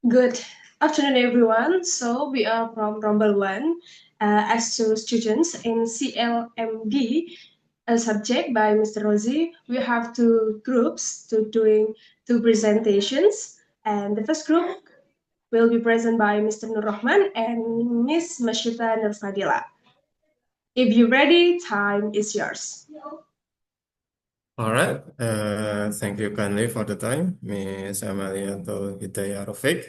Good afternoon, everyone. So we are from Rumble One, as two students in CLMD, a subject by Mr. Rosie. We have two groups to doing two presentations, and the first group will be present by Mr. Nur Rahman and Miss Mashita Nurfadila. If you're ready, time is yours. All right. Thank you kindly for the time, Miss Amaliatul Hidayah Rafiq.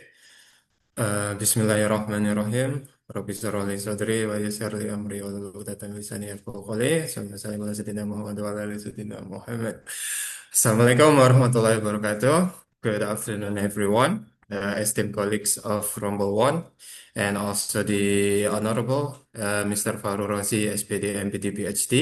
Bismillahirrahmanirrahim. Rabbi shrah li sadri wa yassir li amri wa hlul 'uqdatam min lisani yafqahu qawli. Sallallahu alaihi sayyidina Muhammad wa ala ali sayyidina Muhammad. Assalamualaikum warahmatullahi wabarakatuh. Good afternoon, everyone. Esteemed colleagues of Rumble One, and also the Honorable Mr. Farul Razi, SPD, MPD, PhD.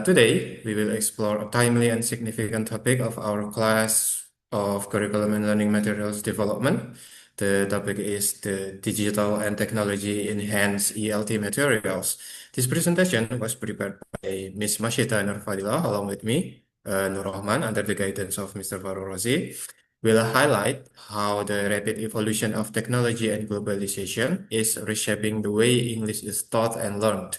Today, we will explore a timely and significant topic of our class of Curriculum and Learning Materials Development. The topic is the Digital and Technology Enhanced ELT Materials. This presentation was prepared by Ms. Mashita Nurfadila along with me, Nur Rahman, under the guidance of Mr. Farul Razi. Will highlight how the rapid evolution of technology and globalization is reshaping the way English is taught and learned.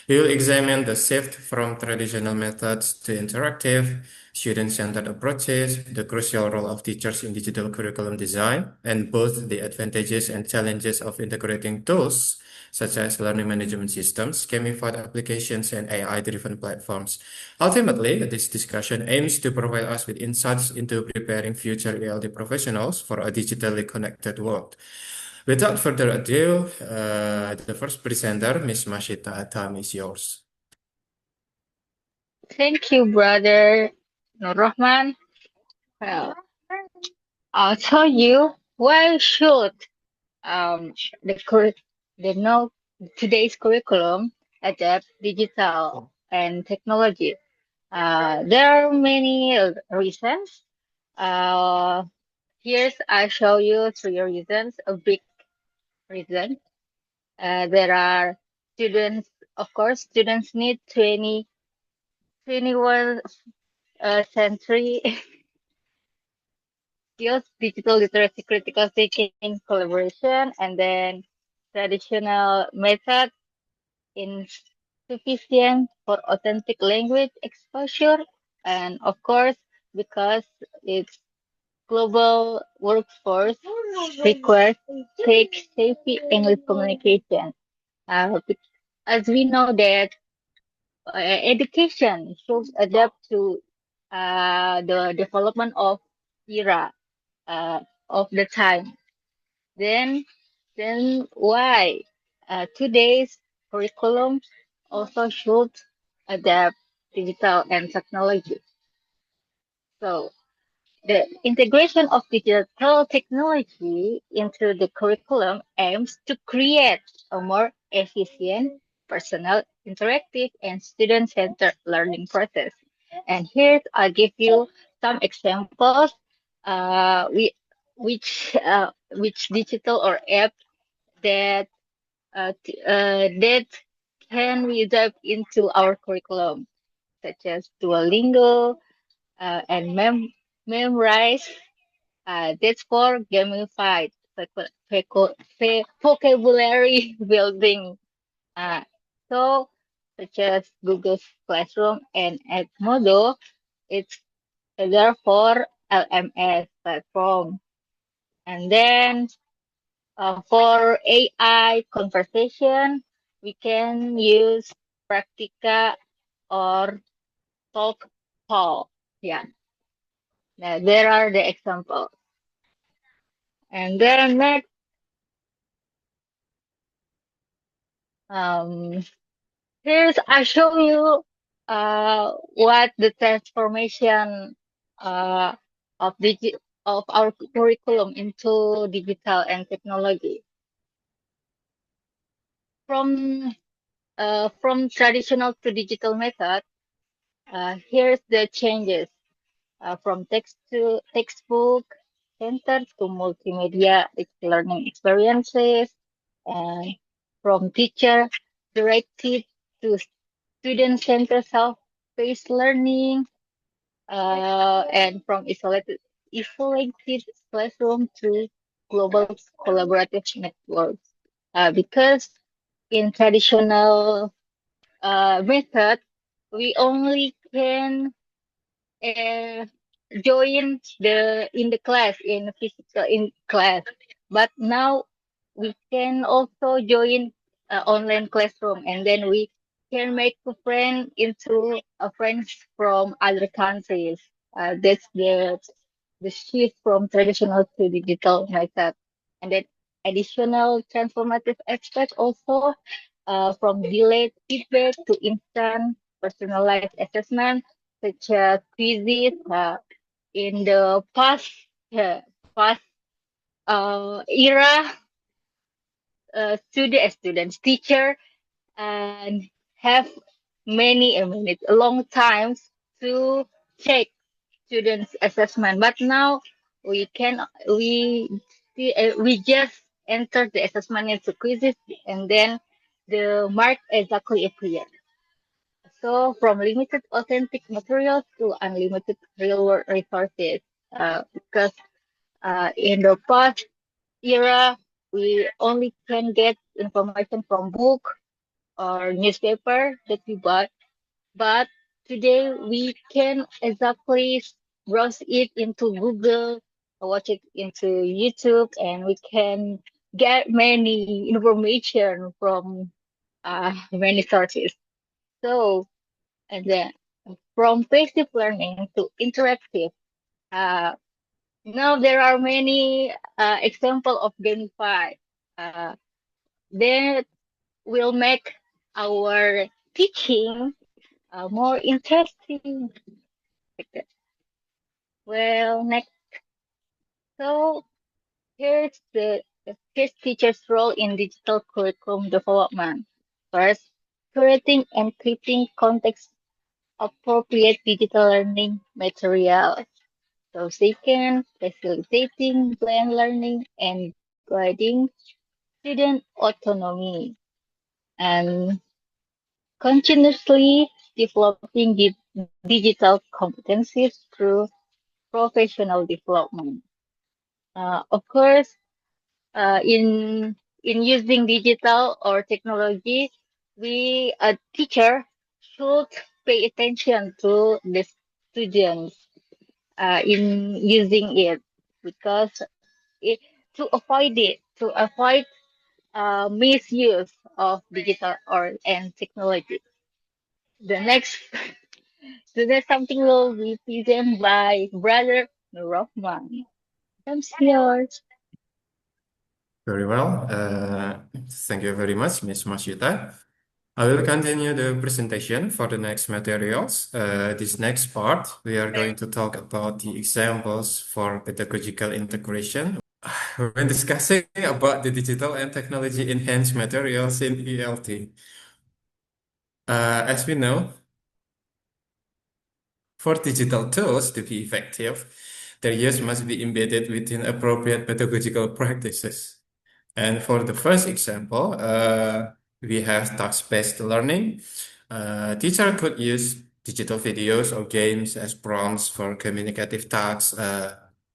We will examine the shift from traditional methods to interactive, student-centered approaches, the crucial role of teachers in digital curriculum design, and both the advantages and challenges of integrating tools such as learning management systems, gamified applications, and AI-driven platforms. Ultimately, this discussion aims to provide us with insights into preparing future ELT professionals for a digitally connected world. Without further ado, the first presenter, Ms. Mashita, time is yours. Thank you, brother Nur Rahman. Well, I'll tell you why should um the cur- the no today's curriculum adapt digital and technology. There are many reasons. Uh, Here's I show you three reasons. A big reason. There are students. Of course, students need 21 century skills, digital literacy, critical thinking, collaboration, and then traditional method insufficient for authentic language exposure. And of course, because its global workforce requires tech-savvy English communication. Be- as we know that education should adapt to the development of era of the time. Then, then why today's curriculum also should adapt digital and technology. So the integration of digital technology into the curriculum aims to create a more efficient, personal, interactive, and student-centered learning process. And here I'll give you some examples which digital or app that that can we dive into our curriculum, such as Duolingo and memorize. That's for gamified vocabulary building. Uh, so, such as Google's Classroom and Edmodo, it's therefore LMS platform. And then for AI conversation, we can use Practica or Talk Call. Yeah, now, there are the examples. And then next, um, here's I show you what the transformation uh, of our curriculum into digital and technology. From traditional to digital method, here's the changes from text to textbook centered to multimedia learning experiences, and from teacher directed to student centered self-paced learning, and from isolated classroom to global collaborative networks. Because in traditional method, we only can uh, join in the class in physical in class, but now we can also join online classroom, and then we can make a friend into a friends from other countries. That's the shift from traditional to digital method, and then additional transformative aspect also, from delayed feedback to instant personalized assessment such as quizzes. In the uh, past era, students, teacher, and have many long times to check students' assessment. But now we can we just enter the assessment into quizzes, and then the mark exactly appear. So from limited authentic materials to unlimited real world resources. Because in the past era, we only can get information from book or newspaper that we bought, but today we can exactly browse it into Google, watch it into YouTube, and we can get many information from many sources. So, and then from passive learning to interactive, uh, now there are many example of gamify. Uh, that will make our teaching more interesting. Like that. Well, next, so here's teacher's role in digital curriculum development. First, curating and creating context appropriate digital learning materials. So second, facilitating blend learning and guiding student autonomy, and continuously developing digital competencies through professional development. Of course, in using digital or technology, we a teacher should pay attention to the students in using it, because it, to avoid misuse of digital or and technology. The next the next something will be presented by Brother Rahman. I'm yours. Very well. Thank you very much, Ms. Masita. I will continue the presentation for the next materials. This next part, we are going to talk about the examples for pedagogical integration when discussing about the digital and technology enhanced materials in ELT. As we know, for digital tools to be effective, their use must be embedded within appropriate pedagogical practices. And for the first example, we have task-based learning. Teacher could use digital videos or games as prompts for communicative tasks.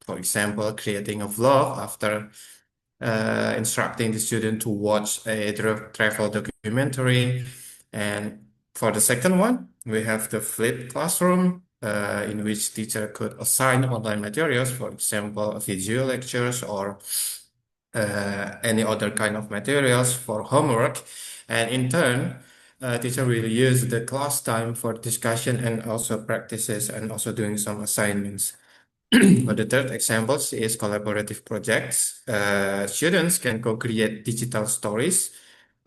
For example, creating a vlog after instructing the student to watch a travel documentary. And for the second one, we have the flipped classroom, in which teacher could assign online materials, for example, video lectures or any other kind of materials for homework. And in turn, teacher will use the class time for discussion and also practices and also doing some assignments. For the third example is collaborative projects. Students can co-create digital stories,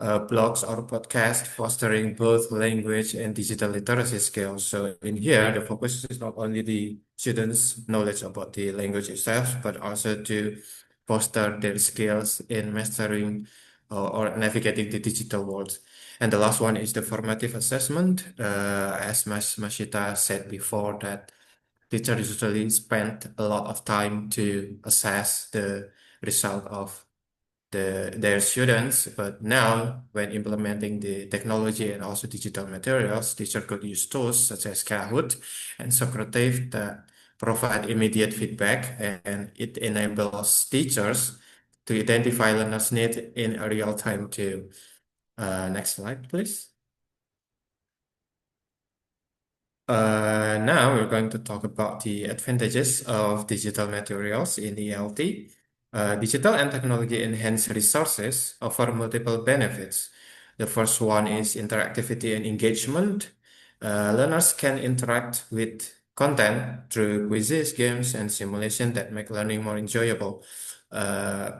blogs or podcasts, fostering both language and digital literacy skills. So in here, the focus is not only the students' knowledge about the language itself, but also to foster their skills in mastering or navigating the digital world. And the last one is the formative assessment. As Mashita said before, that teachers usually spend a lot of time to assess the result of their students, but now when implementing the technology and also digital materials, teacher could use tools such as Kahoot and Socrative that provide immediate feedback, and it enables teachers to identify learners' needs in a real time too. Next slide, please. Now we're going to talk about the advantages of digital materials in ELT. Digital and technology enhanced resources offer multiple benefits. The first one is interactivity and engagement. Learners can interact with content through quizzes, games, and simulation that make learning more enjoyable. Uh,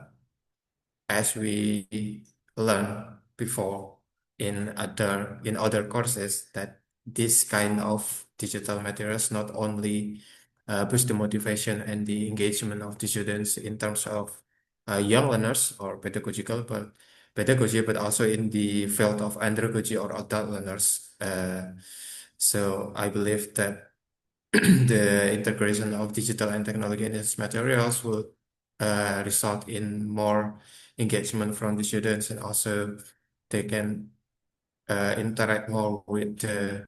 as we learned before in other courses, that this kind of digital materials not only boost the motivation and the engagement of the students in terms of young learners or pedagogy, but also in the field of andragogy or adult learners. So I believe that the integration of digital and technology in its materials will result in more engagement from the students, and also they can interact more with the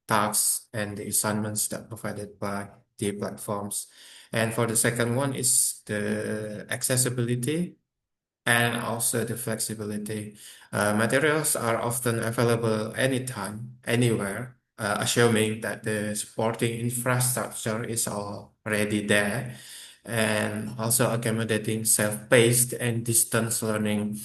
tasks and the assignments that provided by the platforms. And for the second one is the accessibility and also the flexibility. Materials are often available anytime, anywhere, assuming that the supporting infrastructure is already there, and also accommodating self-paced and distance learning.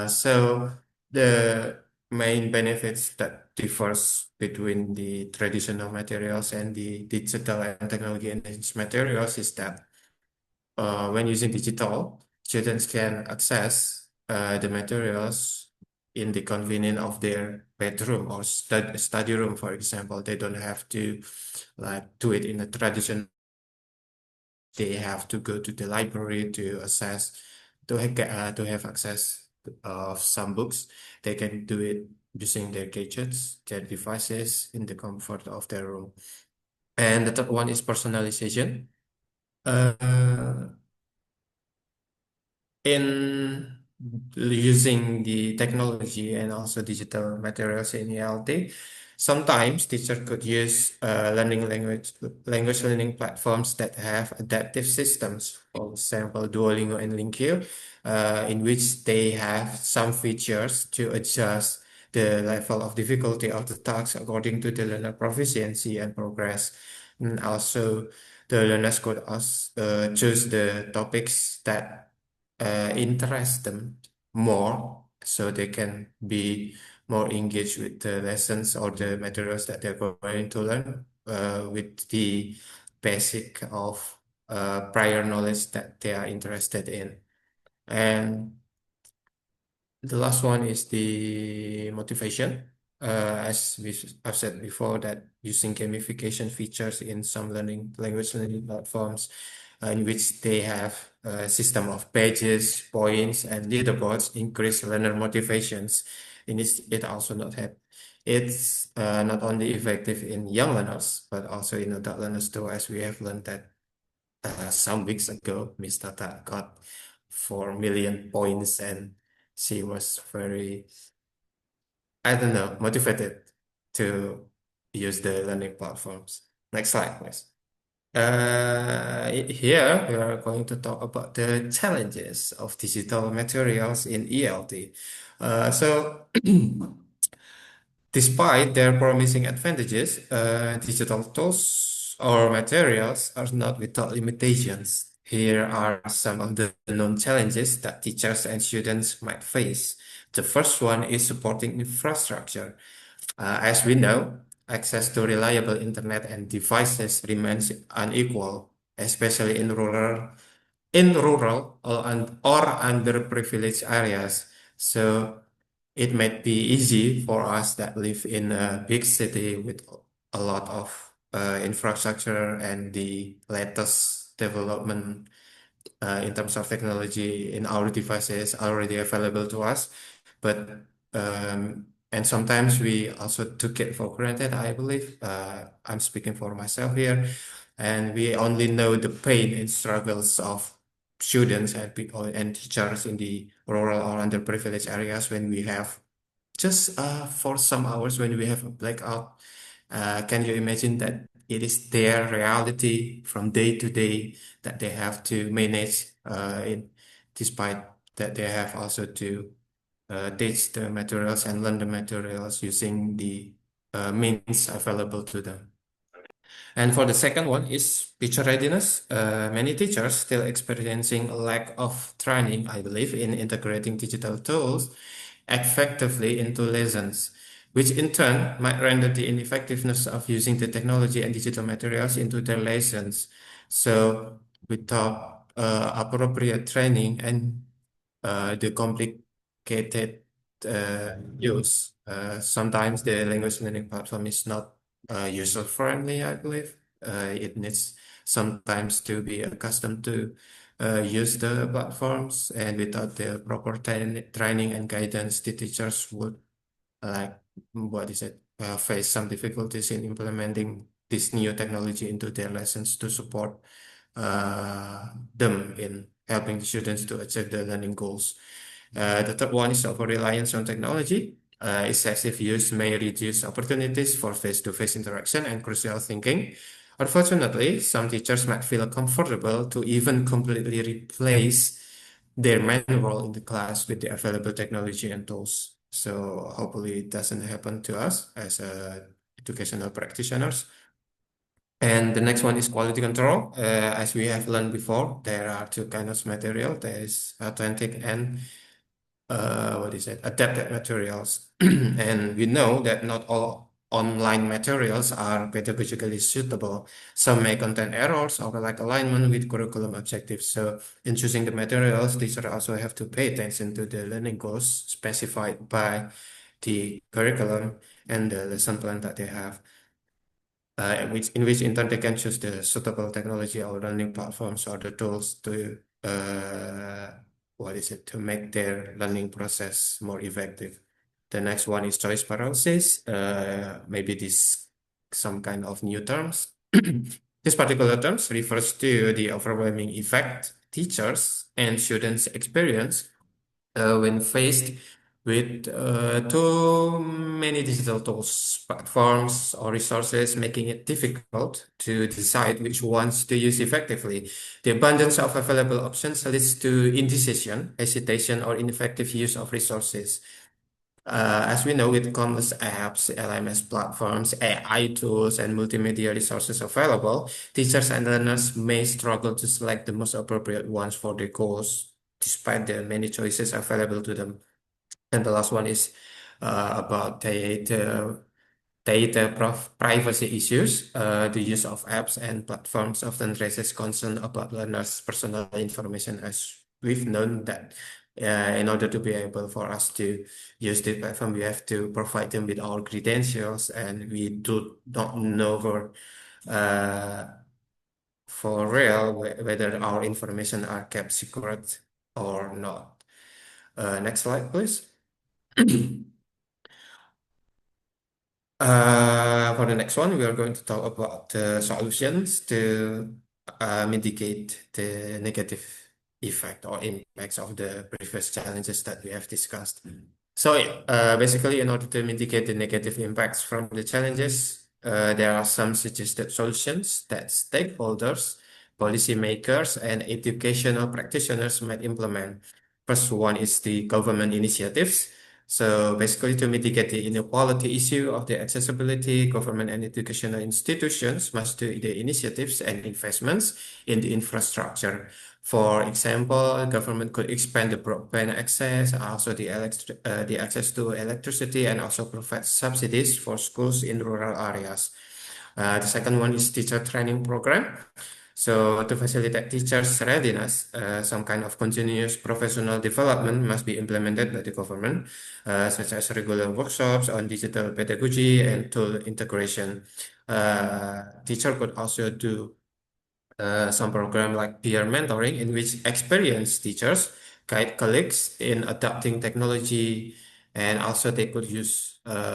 So the main benefits that differs between the traditional materials and the digital and technology enhanced materials is that when using digital, students can access the materials in the convenience of their bedroom or study room, for example. They don't have to like do it in a traditional. They have to go to the library to access to have access of some books. They can do it using their gadgets, their devices in the comfort of their room. And the third one is personalization. Uh, in using the technology and also digital materials in ELT, sometimes teacher could use language learning platforms that have adaptive systems, for example, Duolingo and LingQ, in which they have some features to adjust the level of difficulty of the task according to the learner proficiency and progress. And also, the learners could also choose the topics that interest them more, so they can be more engaged with the lessons or the materials that they're going to learn with the basic of prior knowledge that they are interested in. And the last one is the motivation. I've said before, that using gamification features in some language learning platforms, in which they have a system of badges, points, and leaderboards, increase learner motivations. And it also not have it's not only effective in young learners, but also in adult learners too, as we have learned that some weeks ago, Miss Tata got 4 million points, and she was very, I don't know, motivated to use the learning platforms. Next slide, please. Here we are going to talk about the challenges of digital materials in ELT. So despite their promising advantages, digital tools or materials are not without limitations. Here are some of the known challenges that teachers and students might face. The first one is supporting infrastructure. As we know, access to reliable internet and devices remains unequal, especially in rural or underprivileged areas. So it might be easy for us that live in a big city with a lot of infrastructure and the latest development in terms of technology in our devices already available to us. But and sometimes we also took it for granted, I believe. I'm speaking for myself here, and we only know the pain and struggles of students and people and teachers in the rural or underprivileged areas when we have just for some hours when we have a blackout. Can you imagine that it is their reality from day to day that they have to manage despite that they have also to teach the materials and learn the materials using the means available to them. And for the second one is teacher readiness. Many teachers still experiencing a lack of training, I believe, in integrating digital tools effectively into lessons, which in turn might render the ineffectiveness of using the technology and digital materials into their lessons. So without appropriate training and the complicated use, sometimes the language learning platform is not user friendly, I believe. It needs sometimes to be accustomed to use the platforms, and without the proper training and guidance, the teachers would like what is it face some difficulties in implementing this new technology into their lessons to support them in helping the students to achieve their learning goals. The third one is over-reliance on technology. Excessive use may reduce opportunities for face-to-face interaction and crucial thinking. Unfortunately, some teachers might feel comfortable to even completely replace their main role in the class with the available technology and tools. So hopefully it doesn't happen to us as educational practitioners. And the next one is quality control. As we have learned before, there are two kinds of material. There is authentic and what is it? Adapted materials. And we know that not all online materials are pedagogically suitable. Some may contain errors or lack alignment with curriculum objectives. So in choosing the materials, teachers also have to pay attention to the learning goals specified by the curriculum and the lesson plan that they have. In which in turn they can choose the suitable technology or learning platforms or the tools to to make their learning process more effective. The next one is choice paralysis. Maybe this some kind of new terms. This particular terms refers to the overwhelming effect teachers and students experience when faced with too many digital tools, platforms, or resources, making it difficult to decide which ones to use effectively. The abundance of available options leads to indecision, hesitation, or ineffective use of resources. As we know, with countless apps, LMS platforms, AI tools, and multimedia resources available, teachers and learners may struggle to select the most appropriate ones for their goals, despite the many choices available to them. And the last one is about privacy issues. The use of apps and platforms often raises concern about learners' personal information, as we've known that in order to be able for us to use the platform, we have to provide them with our credentials, and we do not know for real whether our information are kept secret or not. Next slide, please. For the next one, we are going to talk about the solutions to mitigate the negative effect or impacts of the previous challenges that we have discussed. So basically, in order to mitigate the negative impacts from the challenges, there are some suggested solutions that stakeholders, policymakers, and educational practitioners might implement. First one is the government initiatives. So basically, to mitigate the inequality issue of the accessibility, government and educational institutions must do the initiatives and investments in the infrastructure. For example, government could expand the broadband access, also the access to electricity, and also provide subsidies for schools in rural areas. The second one is teacher training program. So to facilitate teachers' readiness, some kind of continuous professional development must be implemented by the government, such as regular workshops on digital pedagogy and tool integration. Teacher could also do some program like peer mentoring, in which experienced teachers guide colleagues in adapting technology, and also they could use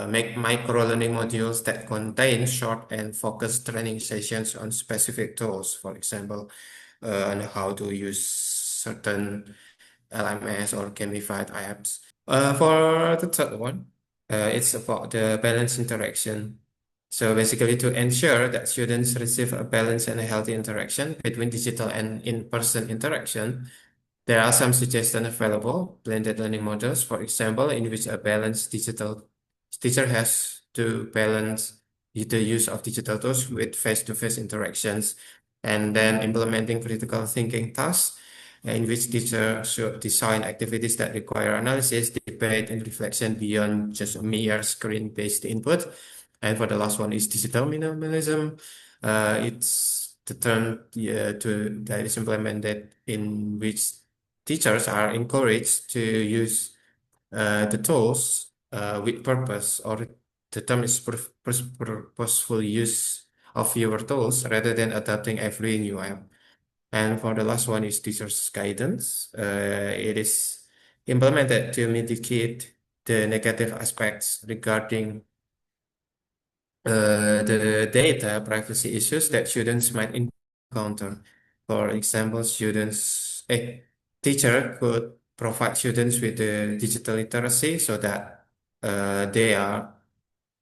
make micro learning modules that contain short and focused training sessions on specific tools, for example, on how to use certain LMS or gamified apps. For the third one, it's about the balanced interaction. So basically, to ensure that students receive a balanced and a healthy interaction between digital and in-person interaction, There are some suggestions available, blended learning models, for example, in which a balanced digital teacher has to balance the use of digital tools with face-to-face interactions, and then implementing critical thinking tasks, in which teachers should design activities that require analysis, debate, and reflection beyond just mere screen-based input. And for the last one is digital minimalism. It's the term that is implemented in which teachers are encouraged to use the tools with purpose, or the term is purposeful use of fewer tools rather than adopting every new app. And for the last one is teachers' guidance. It is implemented to mitigate the negative aspects regarding the data privacy issues that students might encounter. For example, a teacher could provide students with the digital literacy so that they are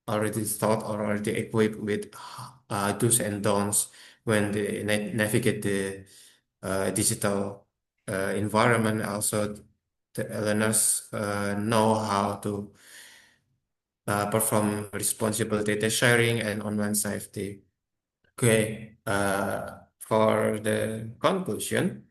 already taught or already equipped with do's and don'ts when they navigate the digital environment. Also, the learners know how to perform responsible data sharing and online safety. Okay, for the conclusion,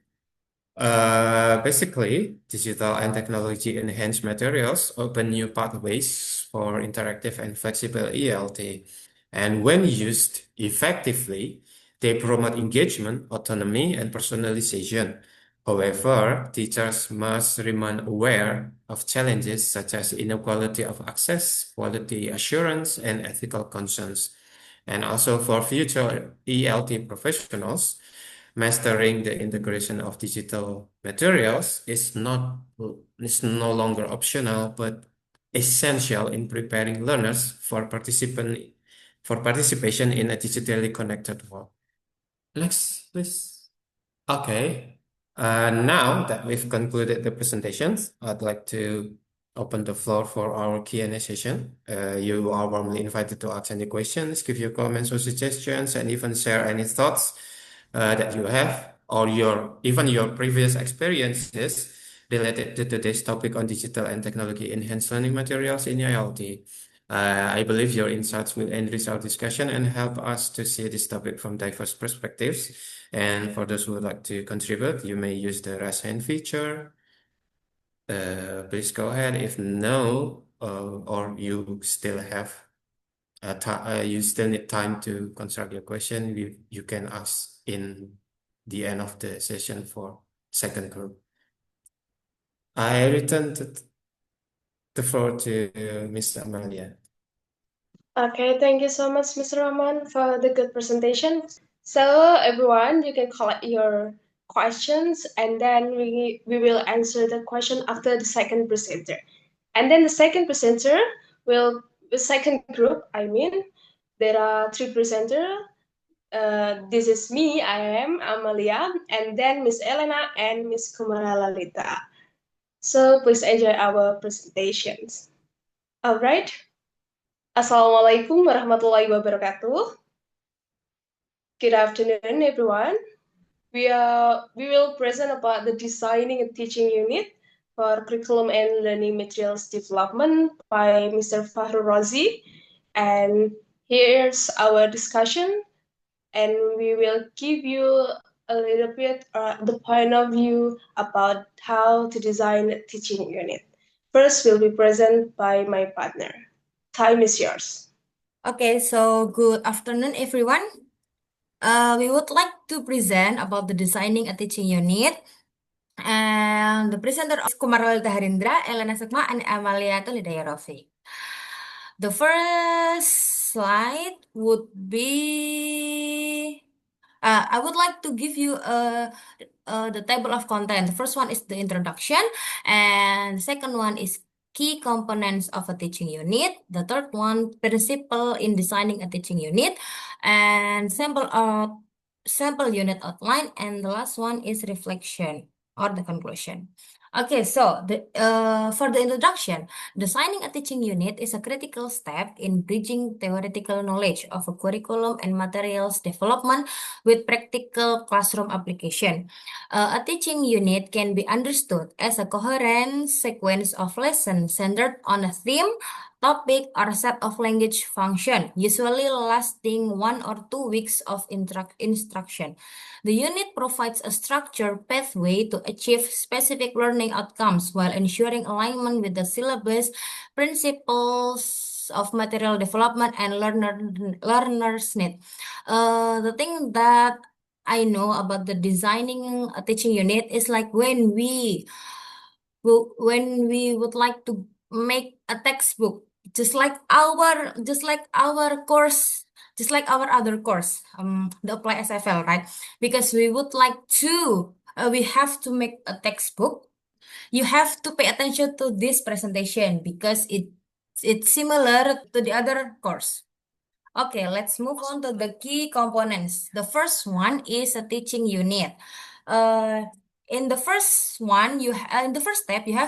basically, digital and technology enhanced materials open new pathways for interactive and flexible ELT. And when used effectively, they promote engagement, autonomy, and personalization. However, teachers must remain aware of challenges such as inequality of access, quality assurance, and ethical concerns. And also for future ELT professionals, mastering the integration of digital materials is no longer optional, but essential in preparing learners for participation in a digitally connected world. Next, please. Okay. Now that we've concluded the presentations, I'd like to open the floor for our Q&A session. You are warmly invited to ask any questions, give your comments or suggestions, and even share any thoughts that you have, or even your previous experiences related to today's topic on digital and technology enhanced learning materials in ILT. I believe your insights will enrich our discussion and help us to see this topic from diverse perspectives. And for those who would like to contribute, you may use the raise hand feature. Please go ahead. If no, or you still have you still need time to construct your question, you can ask in the end of the session for second group. I return the floor to Ms. Amalia. Okay, thank you so much, Mr. Rahman, for the good presentation. So everyone, you can collect your questions, and then we will answer the question after the second presenter. And then the second presenter will, the second group, I mean, there are three presenters. This is me, I am Amalia, and then Miss Elena and Miss Kumara Lalita. So please enjoy our presentations. All right. Assalamualaikum warahmatullahi wabarakatuh. Good afternoon, everyone. We will present about the designing a teaching unit for curriculum and learning materials development by Mr. Fahru Razi. And here's our discussion, and we will give you a little bit the point of view about how to design a teaching unit. First will be present by my partner. Time is yours. Okay, so good afternoon, everyone. We would like to present about the designing a teaching unit. And the presenter is Kumarwalita Harindra, Elena Sukma, and Amalia Tulidaya Rofi. The first slide would be I would like to give you the table of content. The first one is the introduction, and the second one is key components of a teaching unit. The third one, principle in designing a teaching unit, and sample unit outline, and the last one is reflection or the conclusion. Okay, so for the introduction, designing a teaching unit is a critical step in bridging theoretical knowledge of a curriculum and materials development with practical classroom application. A teaching unit can be understood as a coherent sequence of lessons centered on a theme, topic, or set of language function, usually lasting 1 or 2 weeks of instruction. The unit provides a structured pathway to achieve specific learning outcomes while ensuring alignment with the syllabus, principles of material development, and learners' need. The thing that I know about the designing a teaching unit is like when we would like to make a textbook, just like our course, just like our other course, the apply SFL, right? Because we would like to, we have to make a textbook. You have to pay attention to this presentation because it's similar to the other course. Okay, let's move on to the key components. The first one is a teaching unit. Uh, in the first one, in the first step, you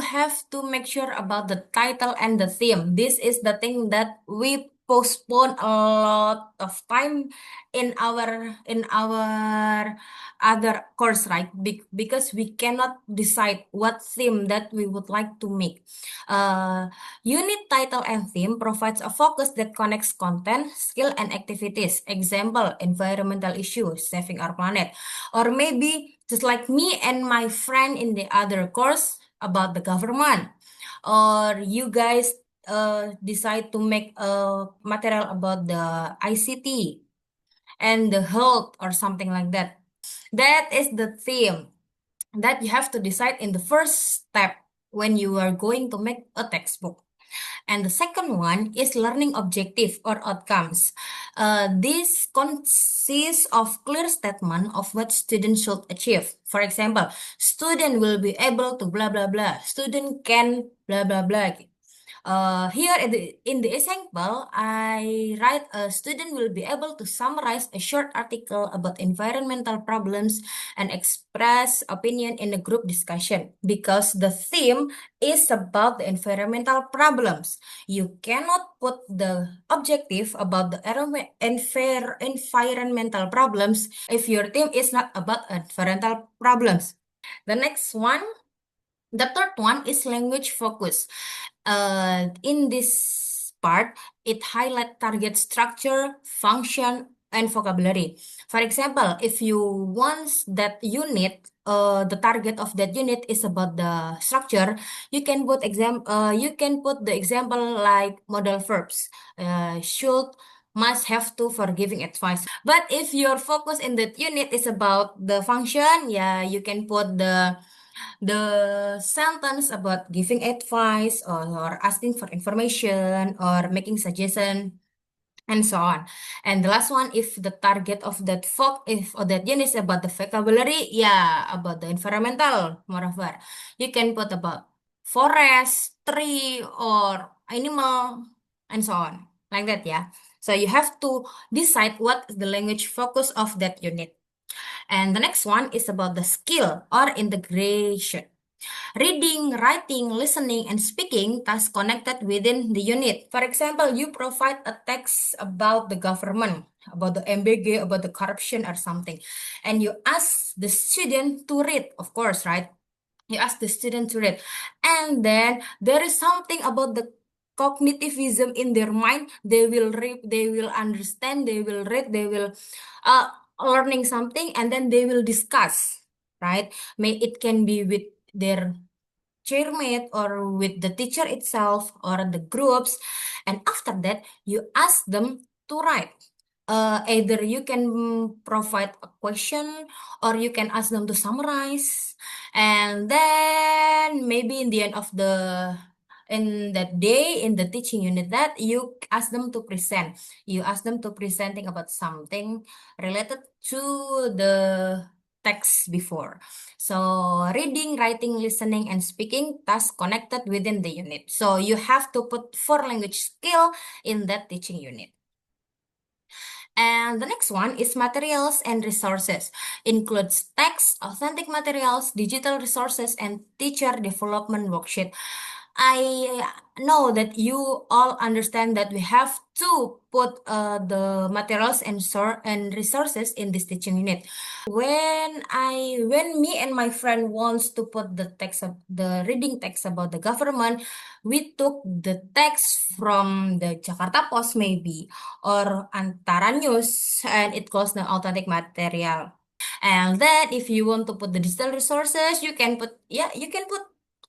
have to make sure about the title and the theme. This is the thing that we postpone a lot of time in our other course, right? Because we cannot decide what theme that we would like to make. Unit title and theme provides a focus that connects content, skill, and activities. Example, environmental issues, saving our planet. Or maybe just like me and my friend in the other course, about the government, or you guys decide to make a material about the ICT and the health or something like that. That is the theme that you have to decide in the first step when you are going to make a textbook. And the second one is learning objective or outcomes. This consists of clear statement of what students should achieve. For example, student will be able to blah blah blah. Student can blah blah blah. Here in the example, I write a student will be able to summarize a short article about environmental problems and express opinion in a group discussion because the theme is about the environmental problems. You cannot put the objective about the environmental problems if your theme is not about environmental problems. The third one is language focus. In this part, it highlights target structure, function, and vocabulary. For example, if you want that unit, the target of that unit is about the structure, you can put the example like modal verbs, should, must, have to for giving advice. But if your focus in that unit is about the function, yeah, you can put the sentence about giving advice or asking for information or making suggestion and so on. And the last one, if the target of that if of that unit is about the vocabulary, yeah, about the environmental, moreover, you can put about forest, tree, or animal, and so on, like that, yeah. So you have to decide what is the language focus of that unit. And the next one is about the skill or integration. Reading, writing, listening, and speaking tasks connected within the unit. For example, you provide a text about the government, about the MBG, about the corruption or something, and you ask the student to read, of course, right? You ask the student to read, and then there is something about the cognitivism in their mind. They will read, they will understand, they will read, they will uh, learning something, and then they will discuss, right? It can be with their chairmate or with the teacher itself or the groups, and after that you ask them to write. Either you can provide a question or you can ask them to summarize, and then maybe in the end of the in that day in the teaching unit that you ask them to present, you ask them to presenting about something related to the text before. So reading, writing, listening, and speaking tasks connected within the unit. So you have to put 4 language skill in that teaching unit. And the next one is materials and resources. Includes text, authentic materials, digital resources, and teacher development worksheet. I know that you all understand that we have to put the materials and resources in this teaching unit. When me and my friend wants to put the text of the reading text about the government, we took the text from the Jakarta Post maybe or Antara News, and it calls the authentic material. And then if you want to put the digital resources, you can put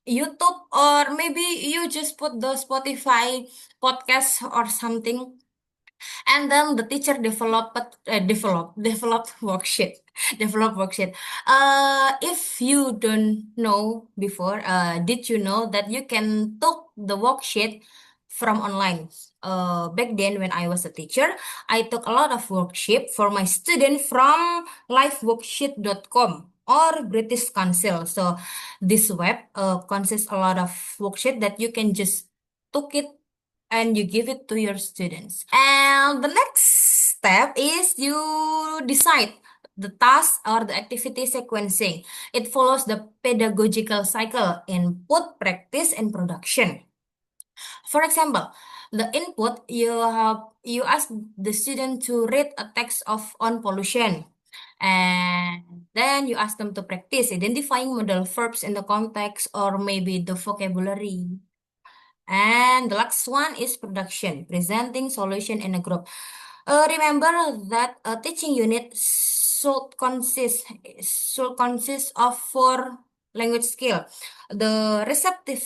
YouTube, or maybe you just put the Spotify podcast or something. And then the teacher developed worksheet. Develop worksheet. If you don't know before, did you know that you can took the worksheet from online? Back then when I was a teacher, I took a lot of worksheet for my student from liveworksheet.com or British Council. So this web consists a lot of worksheet that you can just took it and you give it to your students. And the next step is you decide the task or the activity sequencing. It follows the pedagogical cycle: input, practice, and production. For example, the input, you ask the student to read a text of on pollution. And then you ask them to practice identifying modal verbs in the context or maybe the vocabulary. And the last one is production, presenting solution in a group. Remember that a teaching unit should consist of 4 language skill: the receptive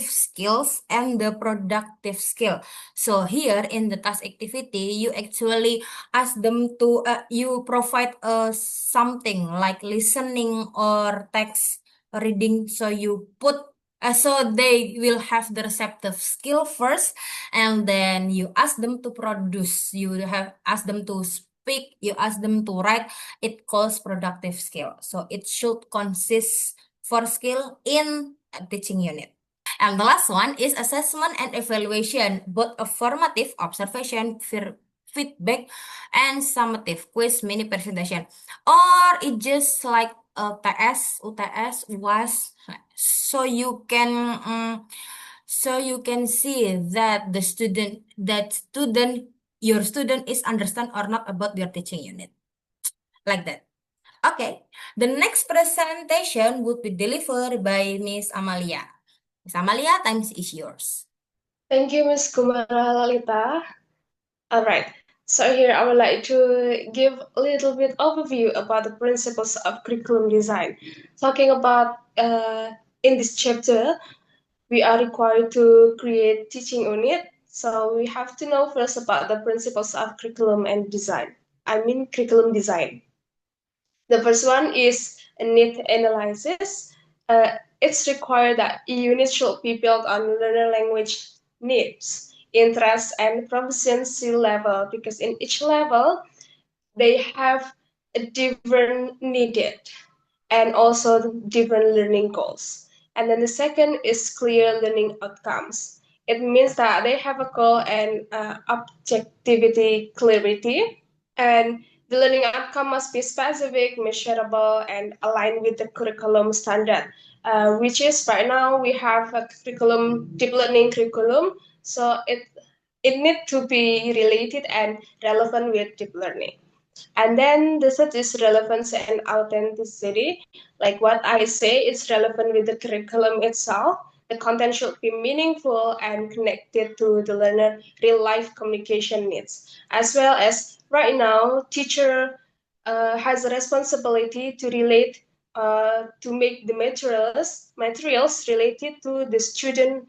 skills and the productive skill. So here in the task activity, you actually ask them to you provide something like listening or text reading. So you put so they will have the receptive skill first, and then you ask them to produce. You have asked them to speak. You ask them to write. It calls productive skill. So it should consist 4 skill in a teaching unit. And the last one is assessment and evaluation, both a formative observation, feedback, and summative quiz mini presentation. Or it just like a TS, UTS, UAS, so you can see that your student is understand or not about your teaching unit, like that. Okay, the next presentation would be delivered by Miss Amalia. Miss Amalia, time is yours. Thank you, Ms. Kumara Lalita. All right. So here I would like to give a little bit overview about the principles of curriculum design. Talking about in this chapter, we are required to create teaching unit. So we have to know first about the principles of curriculum and design. I mean curriculum design. The first one is a need analysis. It's required that a unit should be built on learner language needs, interests, and proficiency level, because in each level they have a different needed and also different learning goals. And then the second is clear learning outcomes. It means that they have a goal and objectivity clarity, and the learning outcome must be specific, measurable, and aligned with the curriculum standard, which is right now we have a curriculum, deep learning curriculum, so it need to be related and relevant with deep learning. And then the third is relevance and authenticity. Like what I say, it's relevant with the curriculum itself. The content should be meaningful and connected to the learner real life communication needs. As well as right now, teacher has a responsibility to relate to make the materials related to the student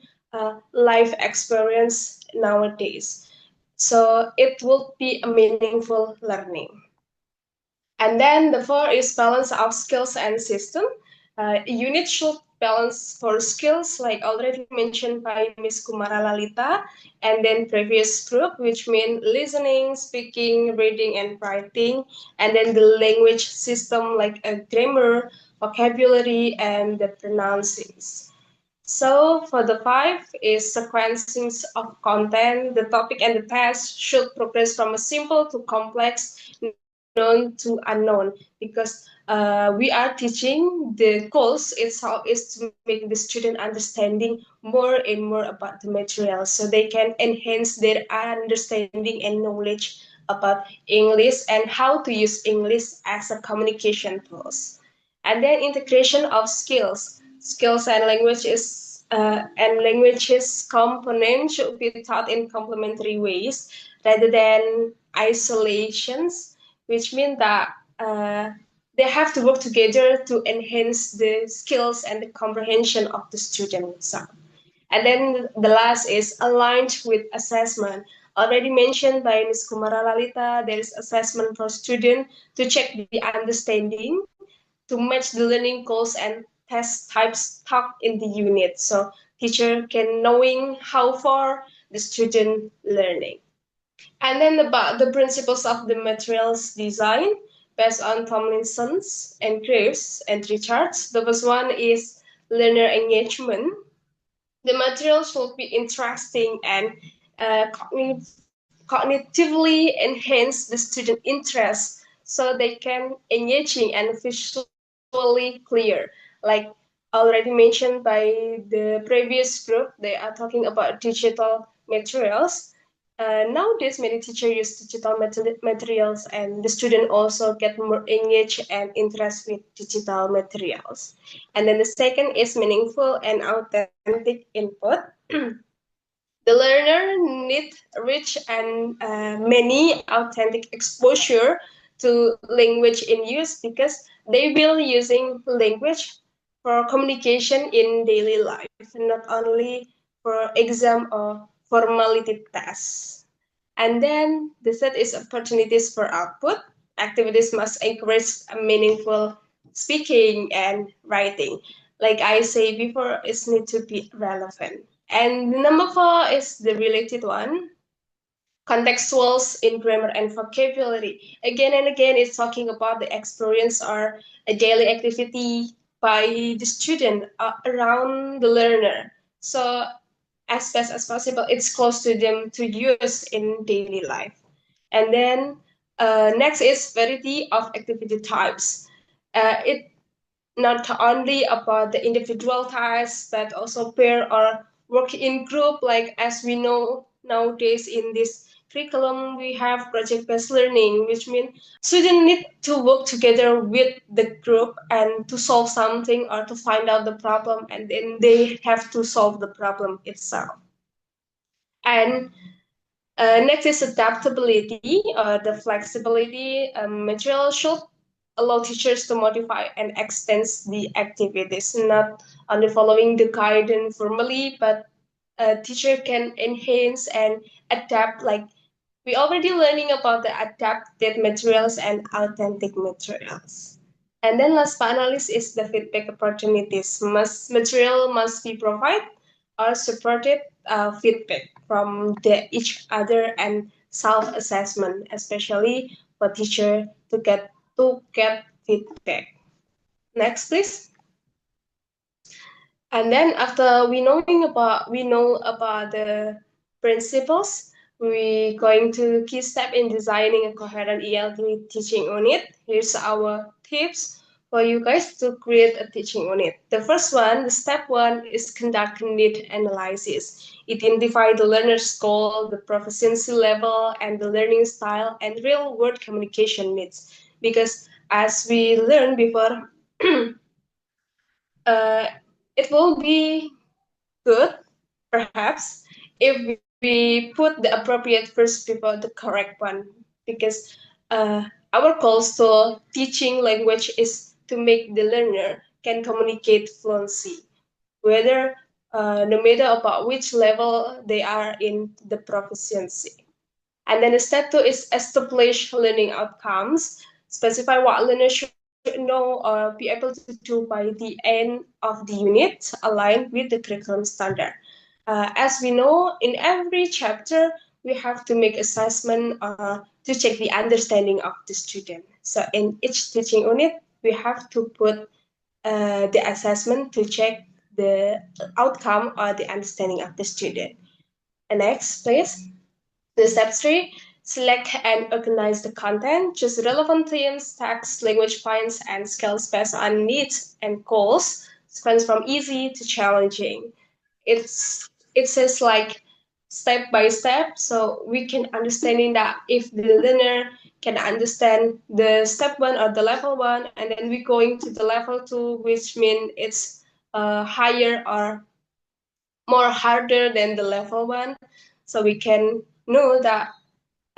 life experience nowadays. So it will be a meaningful learning. And then the four is balance of skills and system. Unit should balance four skills, like already mentioned by Ms. Kumara Lalita, and then previous group, which mean listening, speaking, reading, and writing, and then the language system, like a grammar, vocabulary, and the pronouncings. So for the five is sequencing of content. The topic and the task should progress from a simple to complex, known to unknown, because we are teaching the goals itself is to make the student understanding more and more about the material, so they can enhance their understanding and knowledge about English and how to use English as a communication tools. And then integration of skills and languages component should be taught in complementary ways rather than isolations, which means that uh, they have to work together to enhance the skills and the comprehension of the student itself. And then the last is aligned with assessment. Already mentioned by Ms. Kumara Lalita, there is assessment for student to check the understanding, to match the learning goals and test types taught in the unit. So teacher can knowing how far the student learning. And then about the principles of the materials design based on Tomlinson's and Graves and Richards. The first one is learner engagement. The material should be interesting and cognitively enhance the student interest so they can engaging and visually clear. Like already mentioned by the previous group, they are talking about digital materials. Nowadays, many teachers use digital materials, and the student also get more engaged and interest with digital materials. And then the second is meaningful and authentic input. The learner needs rich and many authentic exposure to language in use because they will using language for communication in daily life, not only for exam or formality tests. And then the third is opportunities for output. Activities must encourage meaningful speaking and writing. Like I say before, it needs to be relevant. And number four is the related one, contextuals in grammar and vocabulary. Again and again, it's talking about the experience or a daily activity by the student around the learner. So as best as possible, it's close to them to use in daily life. And then next is variety of activity types. It not only about the individual tasks, but also pair or work in group. Like as we know nowadays in this curriculum, we have project-based learning, which means students need to work together with the group and to solve something or to find out the problem, and then they have to solve the problem itself. And next is adaptability, the flexibility. Material should allow teachers to modify and extend the activities, not only following the guidance formally, but a teacher can enhance and adapt. Like we already learning about the adapted materials and authentic materials. And then last but not least is the feedback opportunities. Material must be provided or supported feedback from each other and self-assessment, especially for teacher to get feedback. Next, please. And then after we know about the principles, we're going to key step in designing a coherent ELT teaching unit. Here's our tips for you guys to create a teaching unit. The first one, the step one, is conduct need analysis. Identify the learner's goal, the proficiency level, and the learning style and real-world communication needs. Because as we learned before, uh, it will be good, perhaps, if we put the appropriate first before the correct one, because our goals to teaching language is to make the learner can communicate fluency, whether no matter about which level they are in the proficiency. And then the step two is establish learning outcomes, specify what learners should know or be able to do by the end of the unit, aligned with the curriculum standard. As we know, in every chapter, we have to make assessment to check the understanding of the student. So in each teaching unit, we have to put the assessment to check the outcome or the understanding of the student. And next, please. The step three, select and organize the content. Choose relevant themes, text, language points, and skills based on needs and goals. Sequence from easy to challenging. It says like step by step, so we can understanding that if the learner can understand the step one or the level one, and then we going to the level two, which mean it's higher or more harder than the level one, so we can know that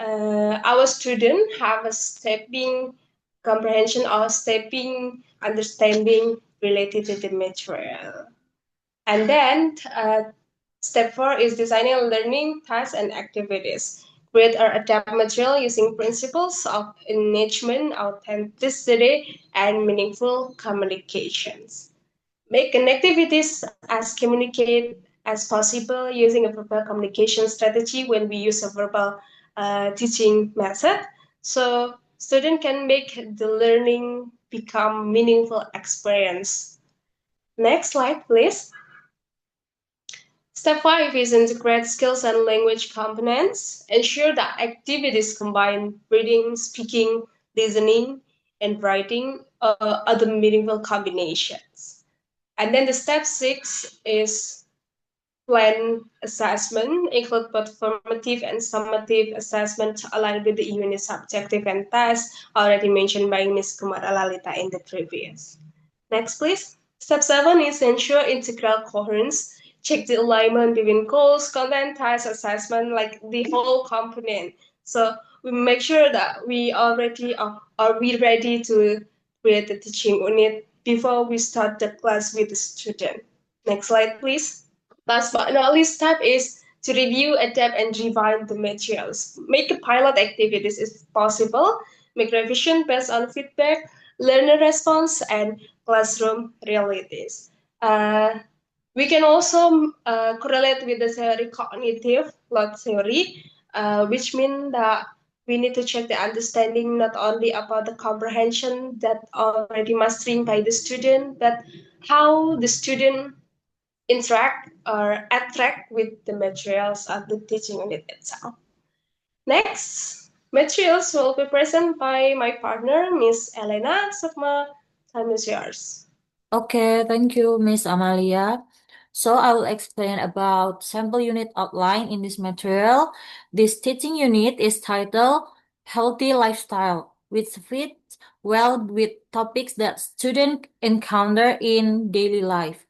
our student have a stepping comprehension or stepping understanding related to the material. And then step four is designing learning tasks and activities. Create or adapt material using principles of engagement, authenticity, and meaningful communications. Make connectivities as communicate as possible using a verbal communication strategy when we use a verbal teaching method. So student can make the learning become meaningful experience. Next slide, please. Step 5 is integrate skills and language components. Ensure that activities combine reading, speaking, listening, and writing other meaningful combinations. And then the step 6 is plan assessment, include both formative and summative assessment aligned with the unit's objective and task already mentioned by Ms. Kumar Alalita in the previous. Next, please. Step 7 is ensure integral coherence. Check the alignment between goals, content, task, assessment, like the whole component. So we make sure that we already are we ready to create the teaching unit before we start the class with the student. Next slide, please. Last but not least step is to review, adapt, and refine the materials. Make a pilot activities if possible. Make revision based on feedback, learner response, and classroom realities. We can also correlate with the theory cognitive load theory, which means that we need to check the understanding not only about the comprehension that already mastering by the student, but how the student interact or attract with the materials of the teaching unit itself. Next, materials will be present by my partner, Miss Elena Sukma. Time is yours. Okay, thank you, Miss Amalia. So I will explain about sample unit outline in this material. This teaching unit is titled Healthy Lifestyle, which fits well with topics that students encounter in daily life.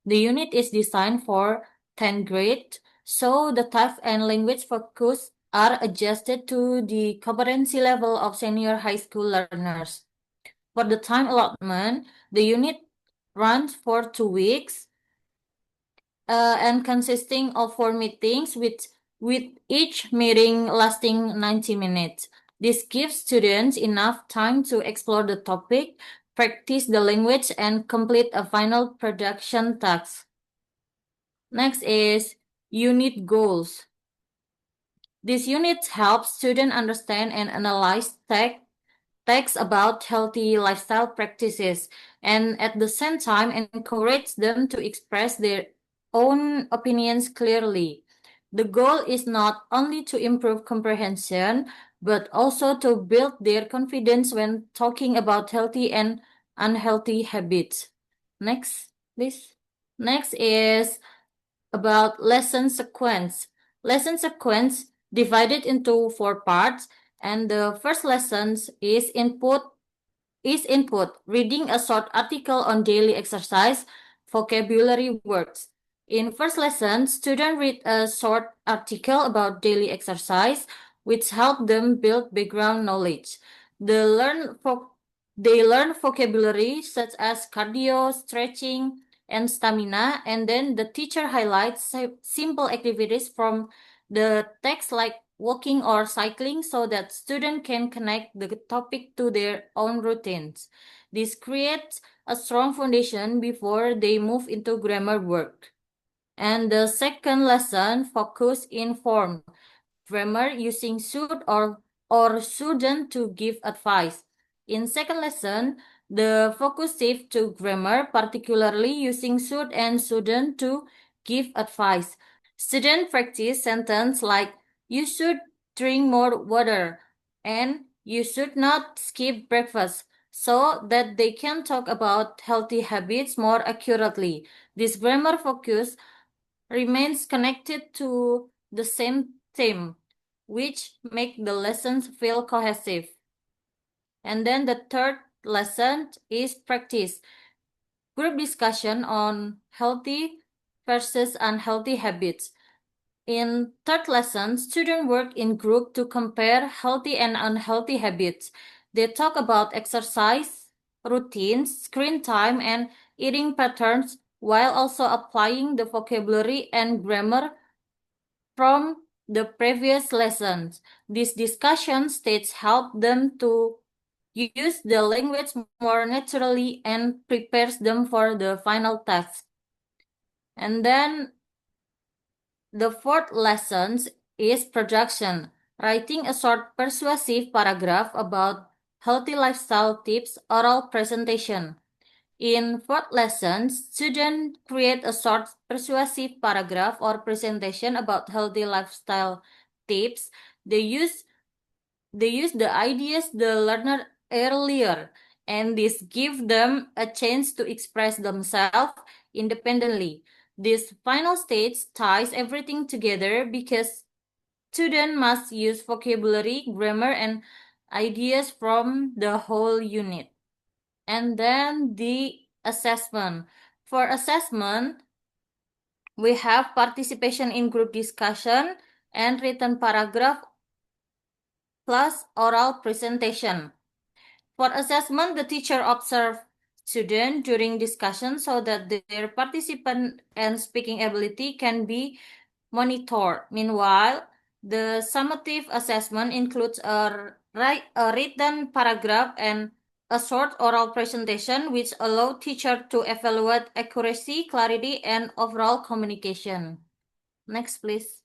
The unit is designed for 10th grade, so the type and language focus are adjusted to the competency level of senior high school learners. For the time allotment, the unit runs for 2 weeks and consisting of 4 meetings with each meeting lasting 90 minutes. This gives students enough time to explore the topic, practice the language, and complete a final production task. Next is unit goals. This unit helps students understand and analyze text about healthy lifestyle practices and at the same time encourage them to express their own opinions clearly. The goal is not only to improve comprehension, but also to build their confidence when talking about healthy and unhealthy habits. Next, please. Next is about lesson sequence. Lesson sequence divided into 4 parts, and the first lesson is input, reading a short article on daily exercise, vocabulary words. In first lesson, students read a short article about daily exercise, which help them build background knowledge. They learn vocabulary such as cardio, stretching, and stamina, and then the teacher highlights simple activities from the text like walking or cycling so that students can connect the topic to their own routines. This creates a strong foundation before they move into grammar work. And the second lesson focus in form, grammar using should or shouldn't to give advice. In second lesson, The focus shifts to grammar, particularly using should and shouldn't to give advice. Students practice sentences like you should drink more water and you should not skip breakfast so that they can talk about healthy habits more accurately. This grammar focus remains connected to the same theme, which make the lessons feel cohesive. And then the third lesson is practice. Group discussion on healthy versus unhealthy habits. In third lesson, students work in group to compare healthy and unhealthy habits. They talk about exercise, routines, screen time, and eating patterns while also applying the vocabulary and grammar from the previous lessons. These discussion states help them to use the language more naturally and prepares them for the final test. And then the fourth lesson is production, writing a short persuasive paragraph about healthy lifestyle tips, oral presentation. In fourth lesson, students create a short persuasive paragraph or presentation about healthy lifestyle tips. They use the ideas the learner earlier, and this give them a chance to express themselves independently. This final stage ties everything together because students must use vocabulary, grammar, and ideas from the whole unit. And then the assessment. For assessment, we have participation in group discussion and written paragraph plus oral presentation. For assessment, the teacher observes students during discussion so that their participant and speaking ability can be monitored. Meanwhile, the summative assessment includes a written paragraph and a short oral presentation which allow teacher to evaluate accuracy, clarity, and overall communication. Next, please.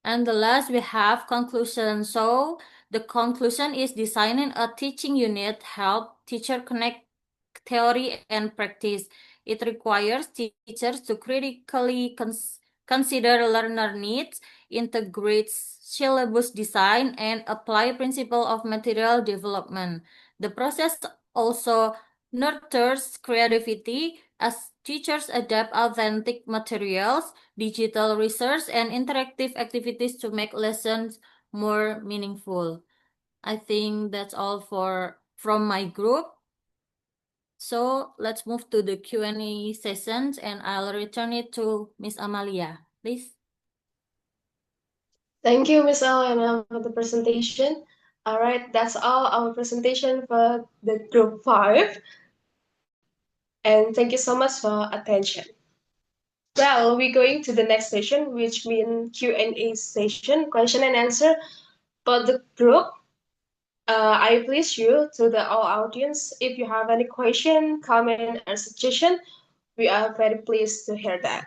And the last we have conclusion. So the conclusion is designing a teaching unit help teacher connect theory and practice. It requires teachers to critically consider learner needs, integrate syllabus design, and apply principle of material development. The process also nurtures creativity as teachers adapt authentic materials, digital research, and interactive activities to make lessons more meaningful. I think that's all from my group. So let's move to the Q&A sessions, and I'll return it to Miss Amalia, please. Thank you, Ms. Elena, for the presentation. All right, that's all our presentation for the group 5. And thank you so much for attention. Well, we're going to the next session, which means Q&A session, question and answer. For the group, I please you to the all audience. If you have any question, comment, or suggestion, we are very pleased to hear that.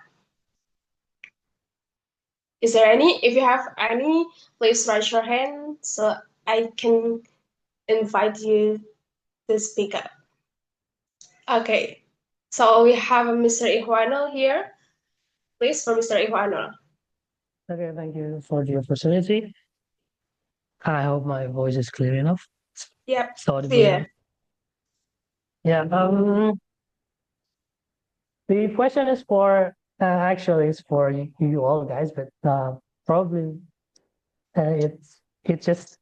Is there any? If you have any, please raise your hand so I can invite you to speak up. Okay, so we have Mr. Ihuano here. Please, for Mr. Ihuano. Okay, thank you for the opportunity. I hope my voice is clear enough. Yep, It's audible clear. enough. Yeah, the question is for, actually it's for you all guys, but probably it's just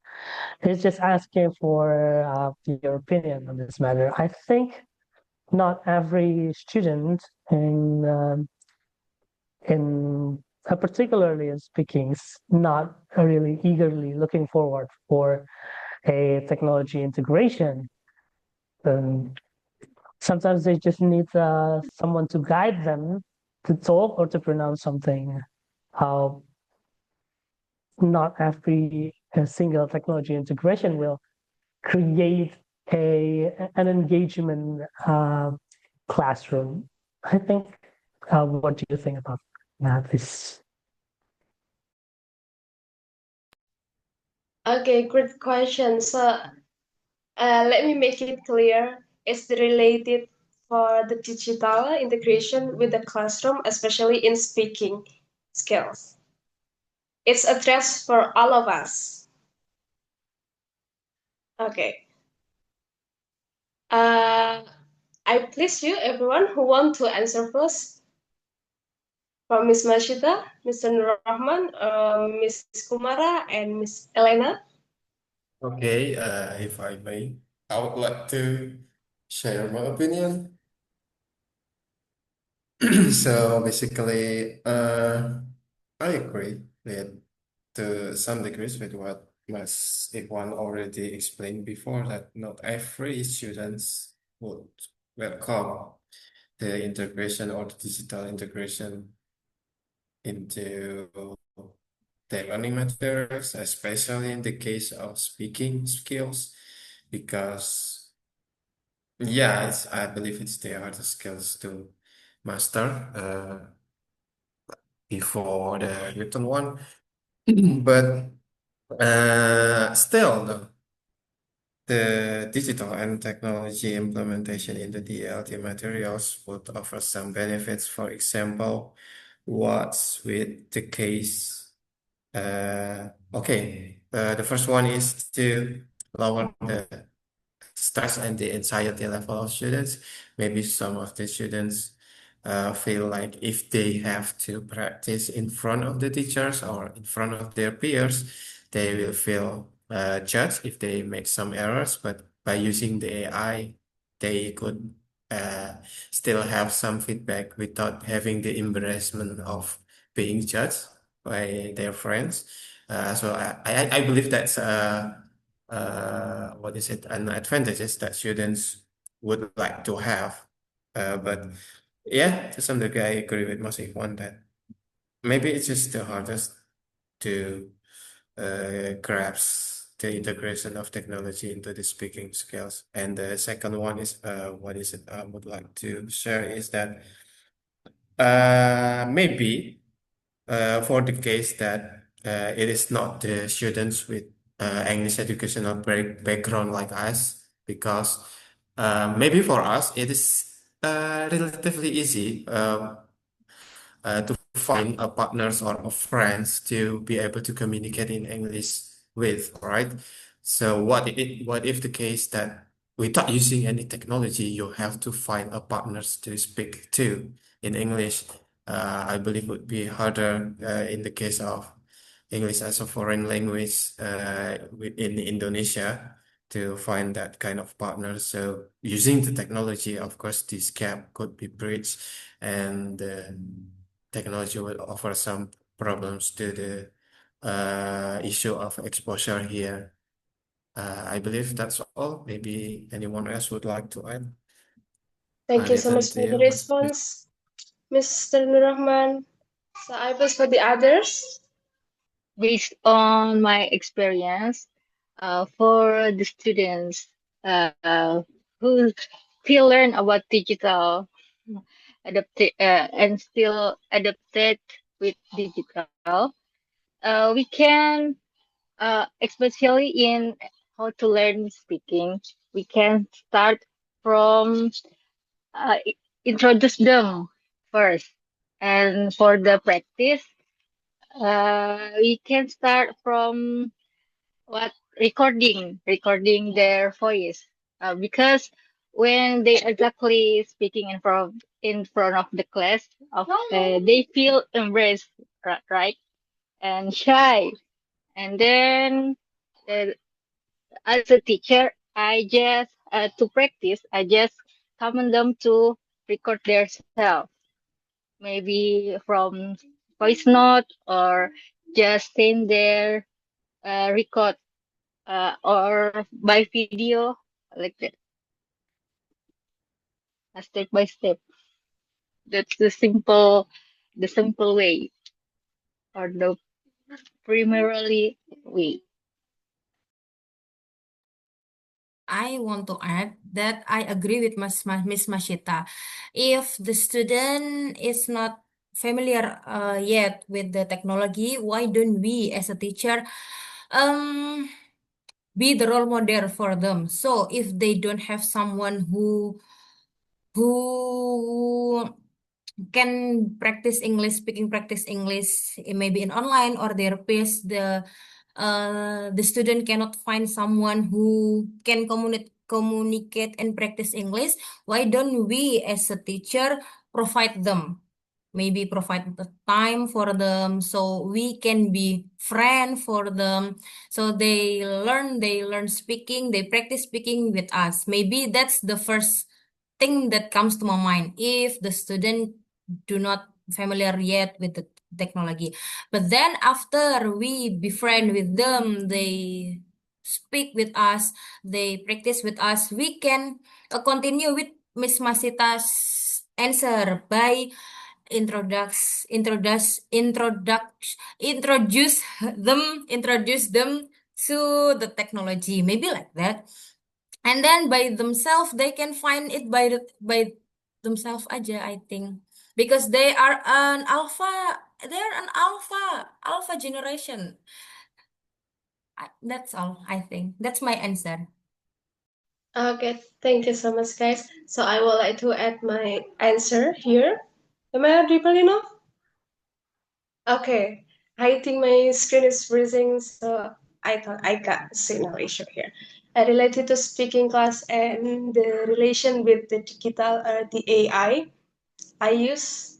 asking for your opinion on this matter. I think not every student in particularly in speaking is not really eagerly looking forward for a technology integration. Sometimes they just need someone to guide them to talk or to pronounce something. How not every single technology integration will create an engagement classroom. I think. What do you think about this? Okay, great question. So Let me make it clear. It's related for the digital integration with the classroom, especially in speaking skills. It's a threat for all of us. Okay. I please you, everyone who want to answer first. From Miss Mashita, Mr. Nur Rahman, Miss Kumara, and Miss Elena. Okay, if I may, I would like to share my opinion. So basically, I agree with to some degrees with what Mas Ikhwan already explained before, that not every students would welcome the integration or the digital integration into their learning materials, especially in the case of speaking skills, because yeah, I believe it's the hardest skills to master before the written one. But still, though, the digital and technology implementation into the ELT materials would offer some benefits. For example, what's with the case? The first one is to lower the stress and the anxiety level of students. Maybe some of the students feel like if they have to practice in front of the teachers or in front of their peers, they will feel judged if they make some errors. But by using the AI, they could uh, still have some feedback without having the embarrassment of being judged by their friends. So I believe that's what is it, an advantages that students would like to have. But yeah, to some degree, I agree with Mas Ikhwan that maybe it's just the hardest to grasp the integration of technology into the speaking skills. And the second one is, what is it I would like to share is that maybe for the case that it is not the students with English educational background like us, because maybe for us it is relatively easy to find a partners or a friends to be able to communicate in English with, right? So what if the case that without using any technology, you have to find a partners to speak to in English? I believe would be harder in the case of English as a foreign language in Indonesia to find that kind of partner. So using the technology, of course, this gap could be bridged, and technology will offer some problems to the issue of exposure here. I believe that's all. Maybe anyone else would like to add? Thank I you so much listen to for the you, Mas. response, Mr. Nur Rahman. So I pass for the others. Based on my experience, for the students who still learn about digital and still adapted with digital, we can, especially in how to learn speaking, we can start from introduce them first. And for the practice, we can start from what recording their voice, because when they exactly speaking in front of the class they feel embarrassed, right, and shy. And then uh, as a teacher, I just to practice, I just command them to record themselves, maybe from voice note, or just send their record, or by video, like that, step by step. That's the simple way, or the primarily way. I want to add that I agree with Miss Mashita. If the student is not familiar yet with the technology, why don't we, as a teacher, um, be the role model for them. So if they don't have someone who can practice English, speaking practice English, maybe in online or their peers, the student cannot find someone who can communicate and practice English. Why don't we as a teacher provide them? Maybe provide the time for them so we can be friend for them. So they learn speaking, they practice speaking with us. Maybe that's the first thing that comes to my mind if the student do not familiar yet with the technology. But then after we befriend with them, they speak with us, they practice with us, we can continue with Miss Masita's answer by introduce them to the technology, maybe like that. And then by themselves they can find it by themselves aja, I think, because they're an alpha generation. That's all, I think. That's my answer. Okay, thank you so much, guys. So I would like to add my answer here. Am I audible enough? Okay, I think my screen is freezing, so I thought I got signal issue here. Related to speaking class and the relation with the digital the I use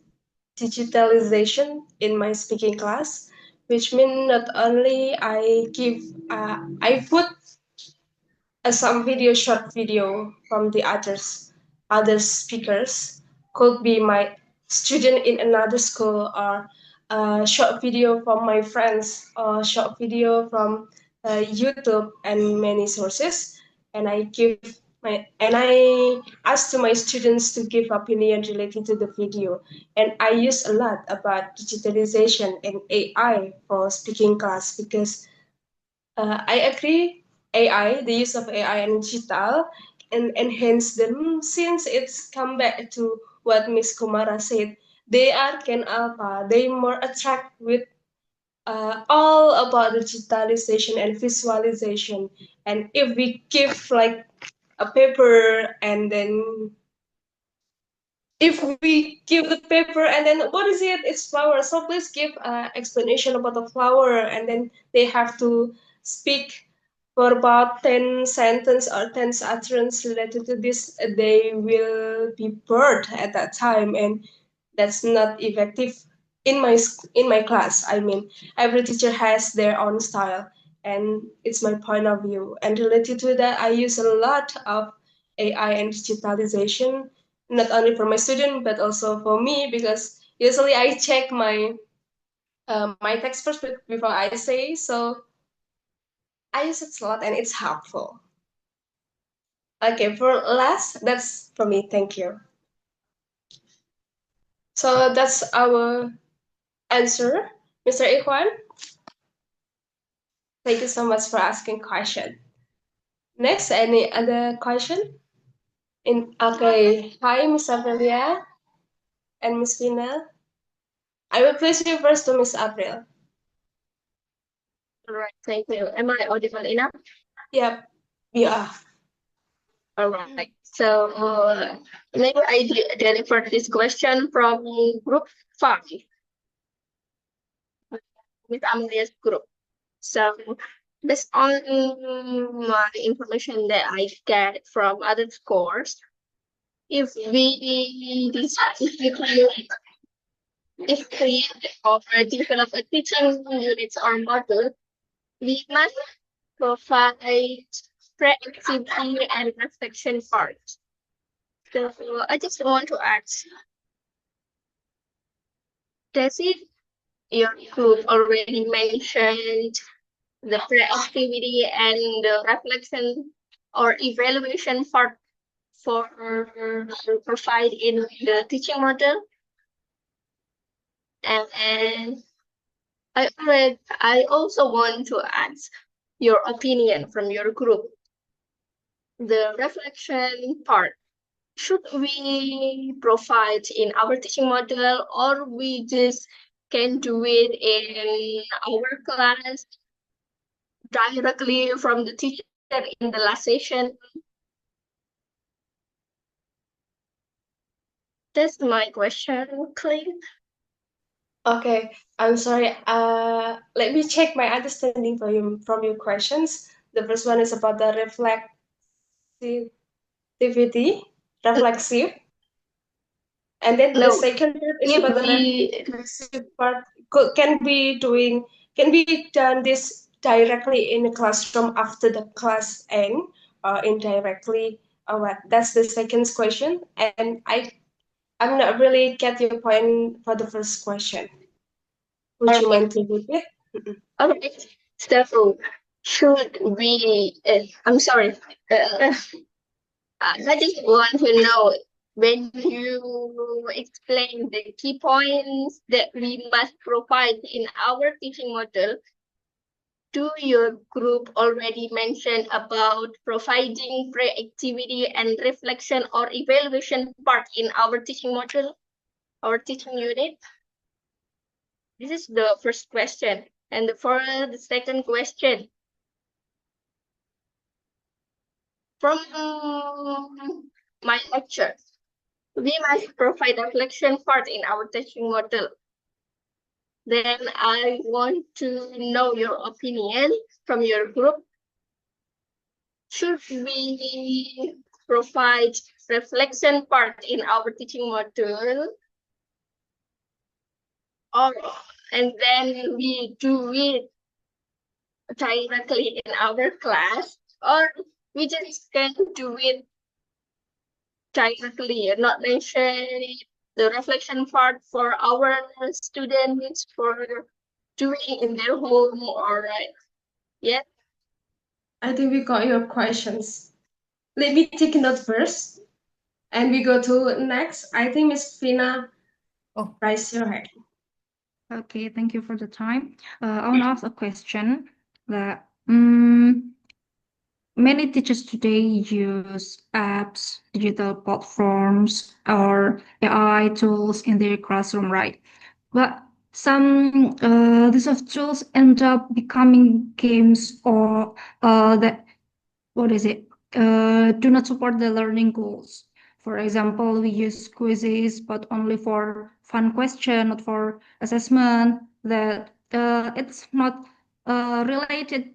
digitalization in my speaking class, which means not only I put some short video from the other speakers, could be my student in another school, or a short video from my friends, or short video from YouTube and many sources, and I ask to my students to give opinion related to the video, and I use a lot about digitalization and AI for speaking class because I agree the use of AI and digital, and enhance them, since it's come back to what Miss Kumara said. They are can alpha. They more attract with all about digitalization and visualization. And if we give like a paper, and then if we give the paper, and then what is it? It's flower. So please give explanation about the flower, and then they have to speak for about 10 sentence or 10 utterance related to this. They will be bored at that time, and that's not effective in my class. I mean, every teacher has their own style, and it's my point of view. And related to that, I use a lot of AI and digitalization, not only for my student but also for me, because usually I check my text first before I say. So I use it a lot, and it's helpful. Okay, for last, that's for me. Thank you. So that's our answer, Mr. Ikhwan. Thank you so much for asking question. Next, any other question? Okay, hi, Miss Aprilia and Miss Vina. I will place you first to Miss April. All right, thank you. Am I audible enough? Yep, we are. All right. So maybe I deliver this question from group 5, Miss Amelia's group. So based on my information that I get from other scores, if we decide if create or develop a teaching units or model, we must provide pre-activity and reflection parts. So I just want to ask, does it your group already mentioned the pre-activity and the reflection or evaluation part for provide in the teaching model? And I also want to ask your opinion from your group. The reflection part, should we provide in our teaching model, or we just can do it in our class directly from the teacher in the last session? That's my question, Clay. Okay, I'm sorry. Let me check my understanding from your questions. The first one is about the reflexive, and then the No, second part is if about the we reflexive part. Can be done this directly in the classroom after the class end, or indirectly, or what? That's the second question, and I'm not really get your point for the first question. Would you okay, mind to repeat? okay. So should we? I'm sorry. I just want to know when you explain the key points that we must provide in our teaching model. Do your group already mention about providing pre-activity and reflection or evaluation part in our teaching module, our teaching unit? This is the first question. And for the second question, from my lecture, we must provide reflection part in our teaching module. Then I want to know your opinion from your group. Should we provide reflection part in our teaching module, or and then we do it directly in our class, or we just can do it directly and not mention the reflection part for our students for doing in their home, or yeah? I think we got your questions. Let me take note first, and we go to next. I think Miss Fina, raise your hand. Okay, thank you for the time. I want to ask a question that many teachers today use apps, digital platforms, or AI tools in their classroom, right? But some these of tools end up becoming games or that what is it? Do not support the learning goals. For example, we use quizzes, but only for fun question, not for assessment. That it's not unrelated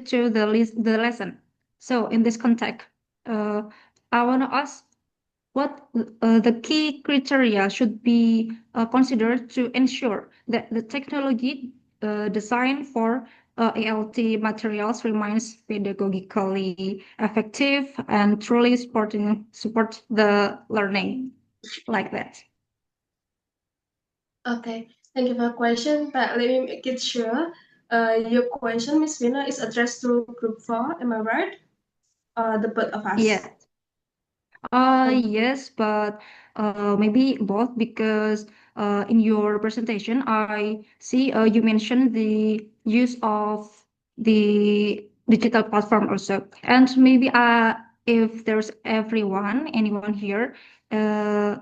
to the lesson. So in this context, uh, I want to ask what the key criteria should be considered to ensure that the technology designed for ELT materials remains pedagogically effective and truly support the learning like that. Okay, thank you for your question, but let me make it sure. Your question, Miss Fina, is addressed to Group 4, am I right? The both of us. Yeah. Yes, but maybe both because in your presentation, I see you mentioned the use of the digital platform also. And maybe if there's anyone here, uh,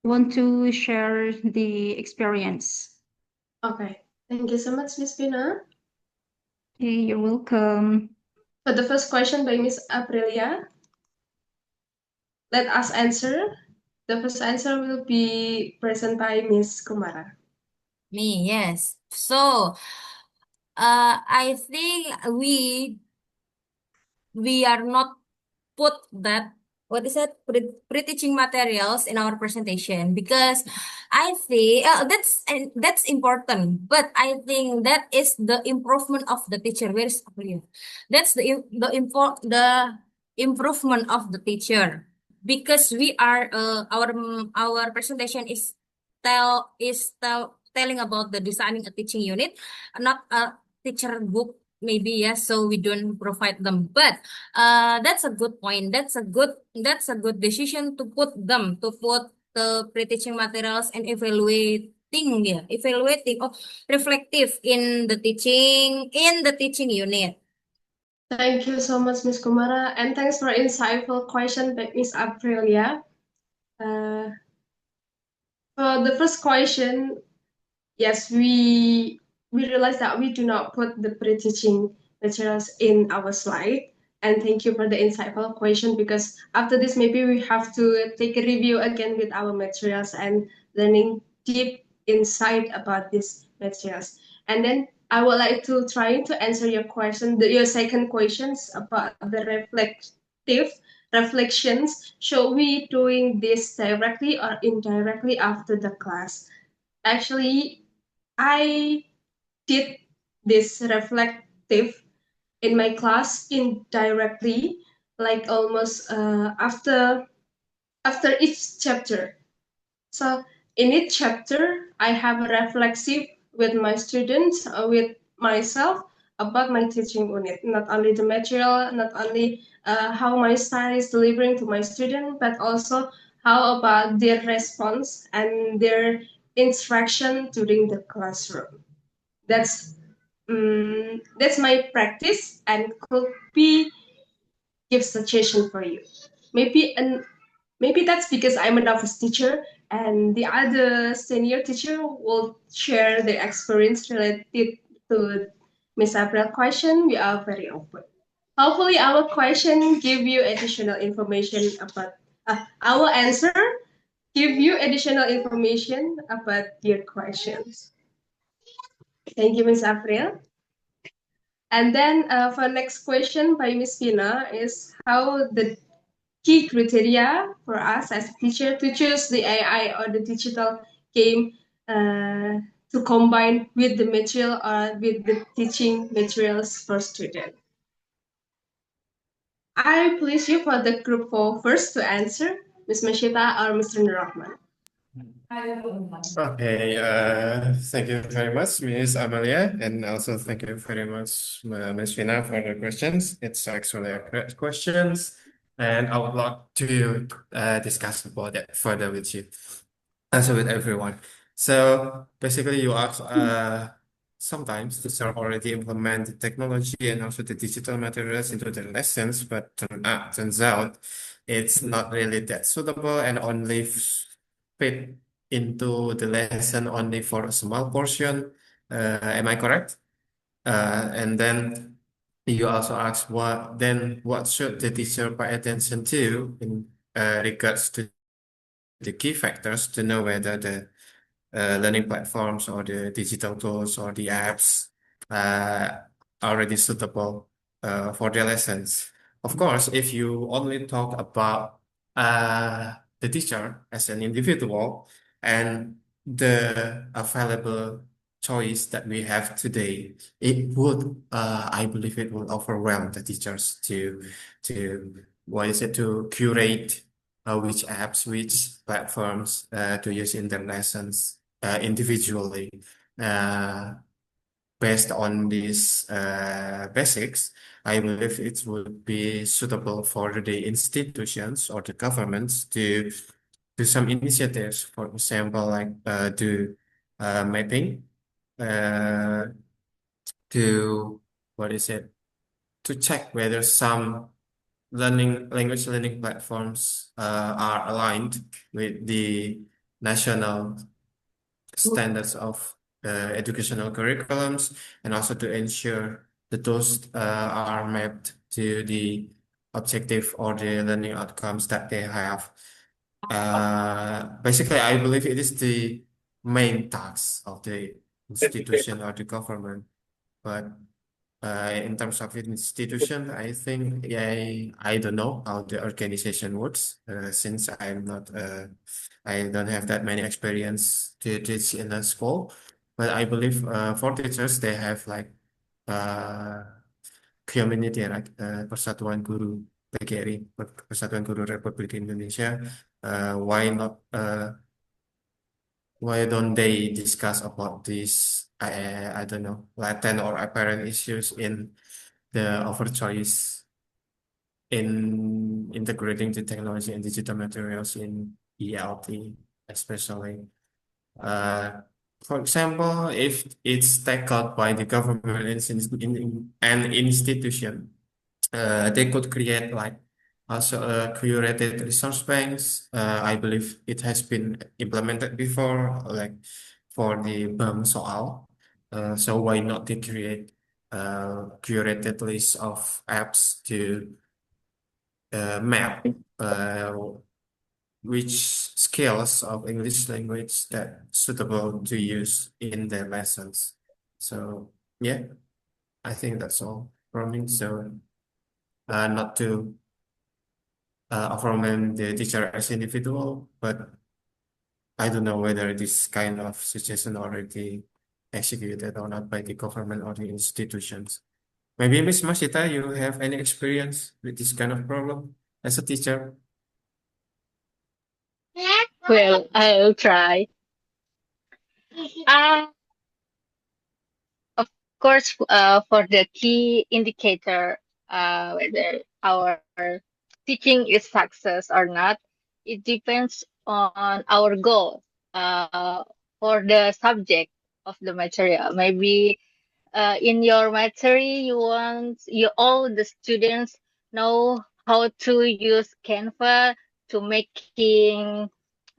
want to share the experience. Okay, thank you so much, Miss Fina. Okay, you're welcome. For the first question by Miss Aprilia, let us answer. The first answer will be present by Miss Kumara. Me, yes. So, I think we are not put that what is that pre-teaching materials in our presentation because I think that's important, but I think that is the improvement of the teacher. Where is Aprilia? That's the improvement of the teacher because we are our presentation is telling about the designing a teaching unit, not a teacher book maybe, yes, so we don't provide them, but that's a good point. That's a good decision to put the pre-teaching materials and evaluating or reflective in the teaching unit. Thank you so much, Miss Kumara, and thanks for insightful question by Miss Aprilia. For the first question, yes, we realize that we do not put the pre-teaching materials in our slide. And thank you for the insightful question, because after this, maybe we have to take a review again with our materials and learning deep insight about these materials. And then I would like to try to answer your question, your second questions about the reflective reflections. Should we doing this directly or indirectly after the class? Actually, I did this reflective in my class indirectly, like almost after each chapter. So in each chapter, I have a reflexive with my students, with myself about my teaching unit. Not only the material, not only how my style is delivering to my student, but also how about their response and their interaction during the classroom. That's that's my practice and could be give suggestion for you. Maybe that's because I'm a novice teacher and the other senior teacher will share their experience related to Miss April question. We are very open. Hopefully our question give you additional information about our answer give you additional information about your questions. Thank you, Miss April. And then for next question by Miss Pina is how the key criteria for us as a teacher to choose the AI or the digital game to combine with the material or with the teaching materials for students. I please you for the group four first to answer, Ms. Mashita or Mr. Nurrahman. Okay, thank you very much, Ms. Amalia, and also thank you very much, Ms. Vina, for the questions. It's actually a great questions, and I would like to discuss about that further with you, also with everyone. So basically, you ask, sometimes teachers already implement the technology and also the digital materials into the lessons, but turns out it's not really that suitable and only fit into the lesson only for a small portion. Am I correct? And then you also ask what should the teacher pay attention to in regards to the key factors to know whether the learning platforms or the digital tools or the apps uh, are already suitable for their lessons. Of course, if you only talk about the teacher as an individual and the available choice that we have today, it would, I believe, it will overwhelm the teachers to what is it to curate which apps, which platforms to use in their lessons individually. Uh, Based on these basics, I believe it would be suitable for the institutions or the governments to do some initiatives, for example, like do mapping, uh, to what is it, to check whether some language learning platforms are aligned with the national standards of educational curriculums, and also to ensure that those are mapped to the objective or the learning outcomes that they have. Basically, I believe it is the main task of the institution or the government. But in terms of institution, I think I don't know how the organization works since I don't have that many experience to teach in a school. But I believe for teachers they have like uh, community, right? Persatuan Guru PGRI, Persatuan Guru Republik Indonesia. Why don't they discuss about these, I don't know, latent or apparent issues in the overchoice in integrating the technology and digital materials in ELT, especially. Uh, for example, if it's tackled by the government in an institution, they could create like also curated resource banks. I believe it has been implemented before, like for the BAM soal. So why not they create curated list of apps to map which skills of English language that suitable to use in their lessons. So yeah, I think that's all from me. So not to overwhelm the teacher as individual, but I don't know whether this kind of suggestion already executed or not by the government or the institutions. Maybe Miss Masita, you have any experience with this kind of problem as a teacher? Well, I'll try. Uh, of course, for the key indicator, whether our teaching is success or not, it depends on our goal. For the subject of the material, maybe in your material, you all the students know how to use Canva to making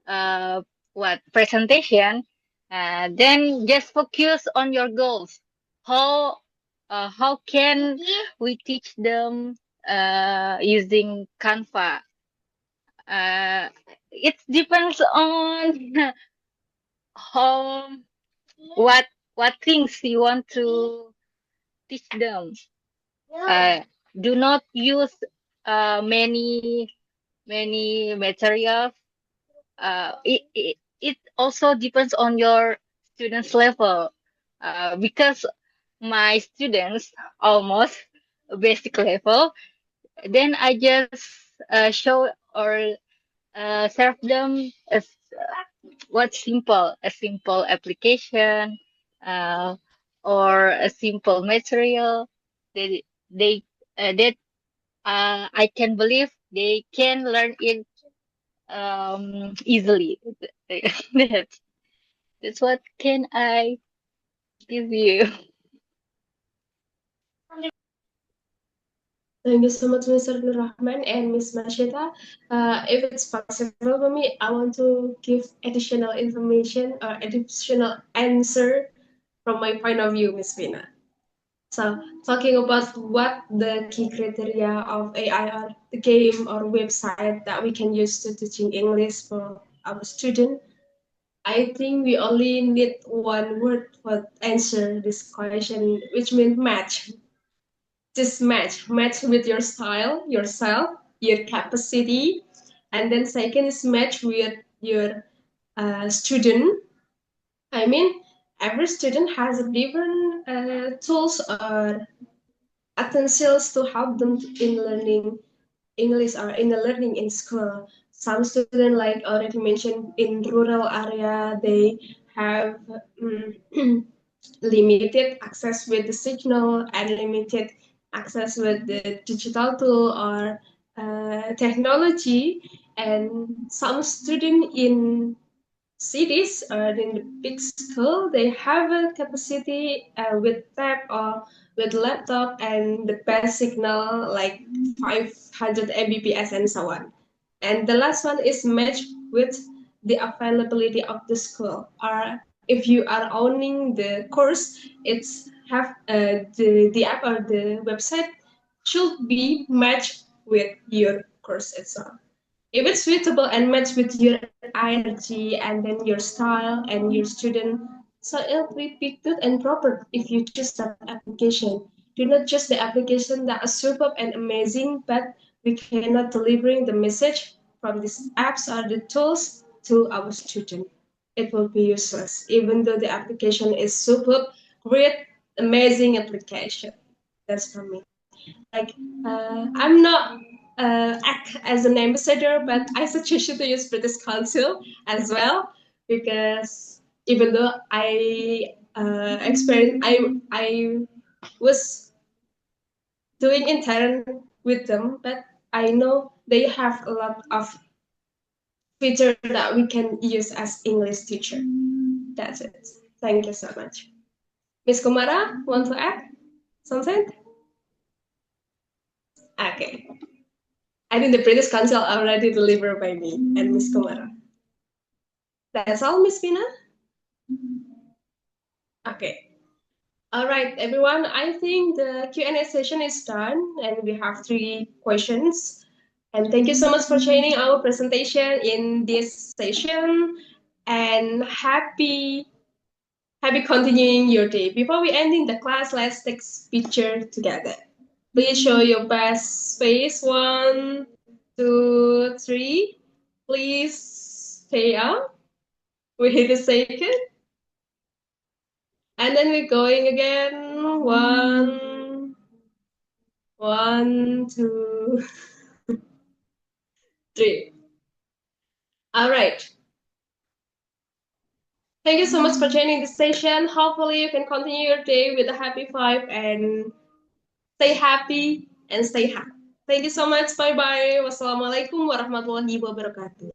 uh, what presentation, then just focus on your goals. How how can we teach them using Canva? Uh, it depends on how what what things you want to teach them. Uh, do not use many materials. It also depends on your students level, because my students almost basic level, then I just show or serve them as what simple a simple application, uh, or a simple material they that I can believe they can learn it easily. that's that's what can I give you. Thank you so much, Mr. Nur Rahman and Miss Mashita. If it's possible for me, I want to give additional information or additional answer from my point of view, Miss Vina. So, talking about what the key criteria of AI or the game or website that we can use to teaching English for our student, I think we only need one word for answer this question, which means match. Just match with your style, yourself, your capacity, and then second is match with your student. I mean, every student has a different tools or utensils to help them in learning English or in the learning in school. Some students, like already mentioned, in rural area, they have limited access with the signal and limited access with the digital tool or technology. And some students in cities or in the big school, they have a capacity with tab or with laptop and the best signal like 500 Mbps and so on. And the last one is matched with the availability of the school. Or if you are owning the course, it's have the app or the website should be matched with your course itself. If it's suitable and matched with your energy and then your style and your student, so it'll be good and proper if you choose that application. Do not just the application that is superb and amazing, but we cannot delivering the message from these apps or the tools to our student. It will be useless, even though the application is superb, great, amazing application. That's for me. Like, I'm not act as an ambassador, but I suggest you to use British Council as well, because even though I was doing intern with them, but I know they have a lot of feature that we can use as English teacher. That's it. Thank you so much. Miss Kumara, want to add something? Okay. I think the British Council already delivered by me and Miss Kumara. That's all, Miss Vina? Okay. All right, everyone. I think the Q&A session is done, and we have 3 questions. And thank you so much for joining our presentation in this session. And happy continuing your day. Before we ending the class, let's take picture together. Please show your best face. 1, 2, 3. Please stay up. Wait a second. And then we're going again. 1, 2, 3. All right. Thank you so much for joining this session. Hopefully you can continue your day with a happy vibe and stay happy and stay happy. Thank you so much. Bye bye. Wassalamualaikum warahmatullahi wabarakatuh.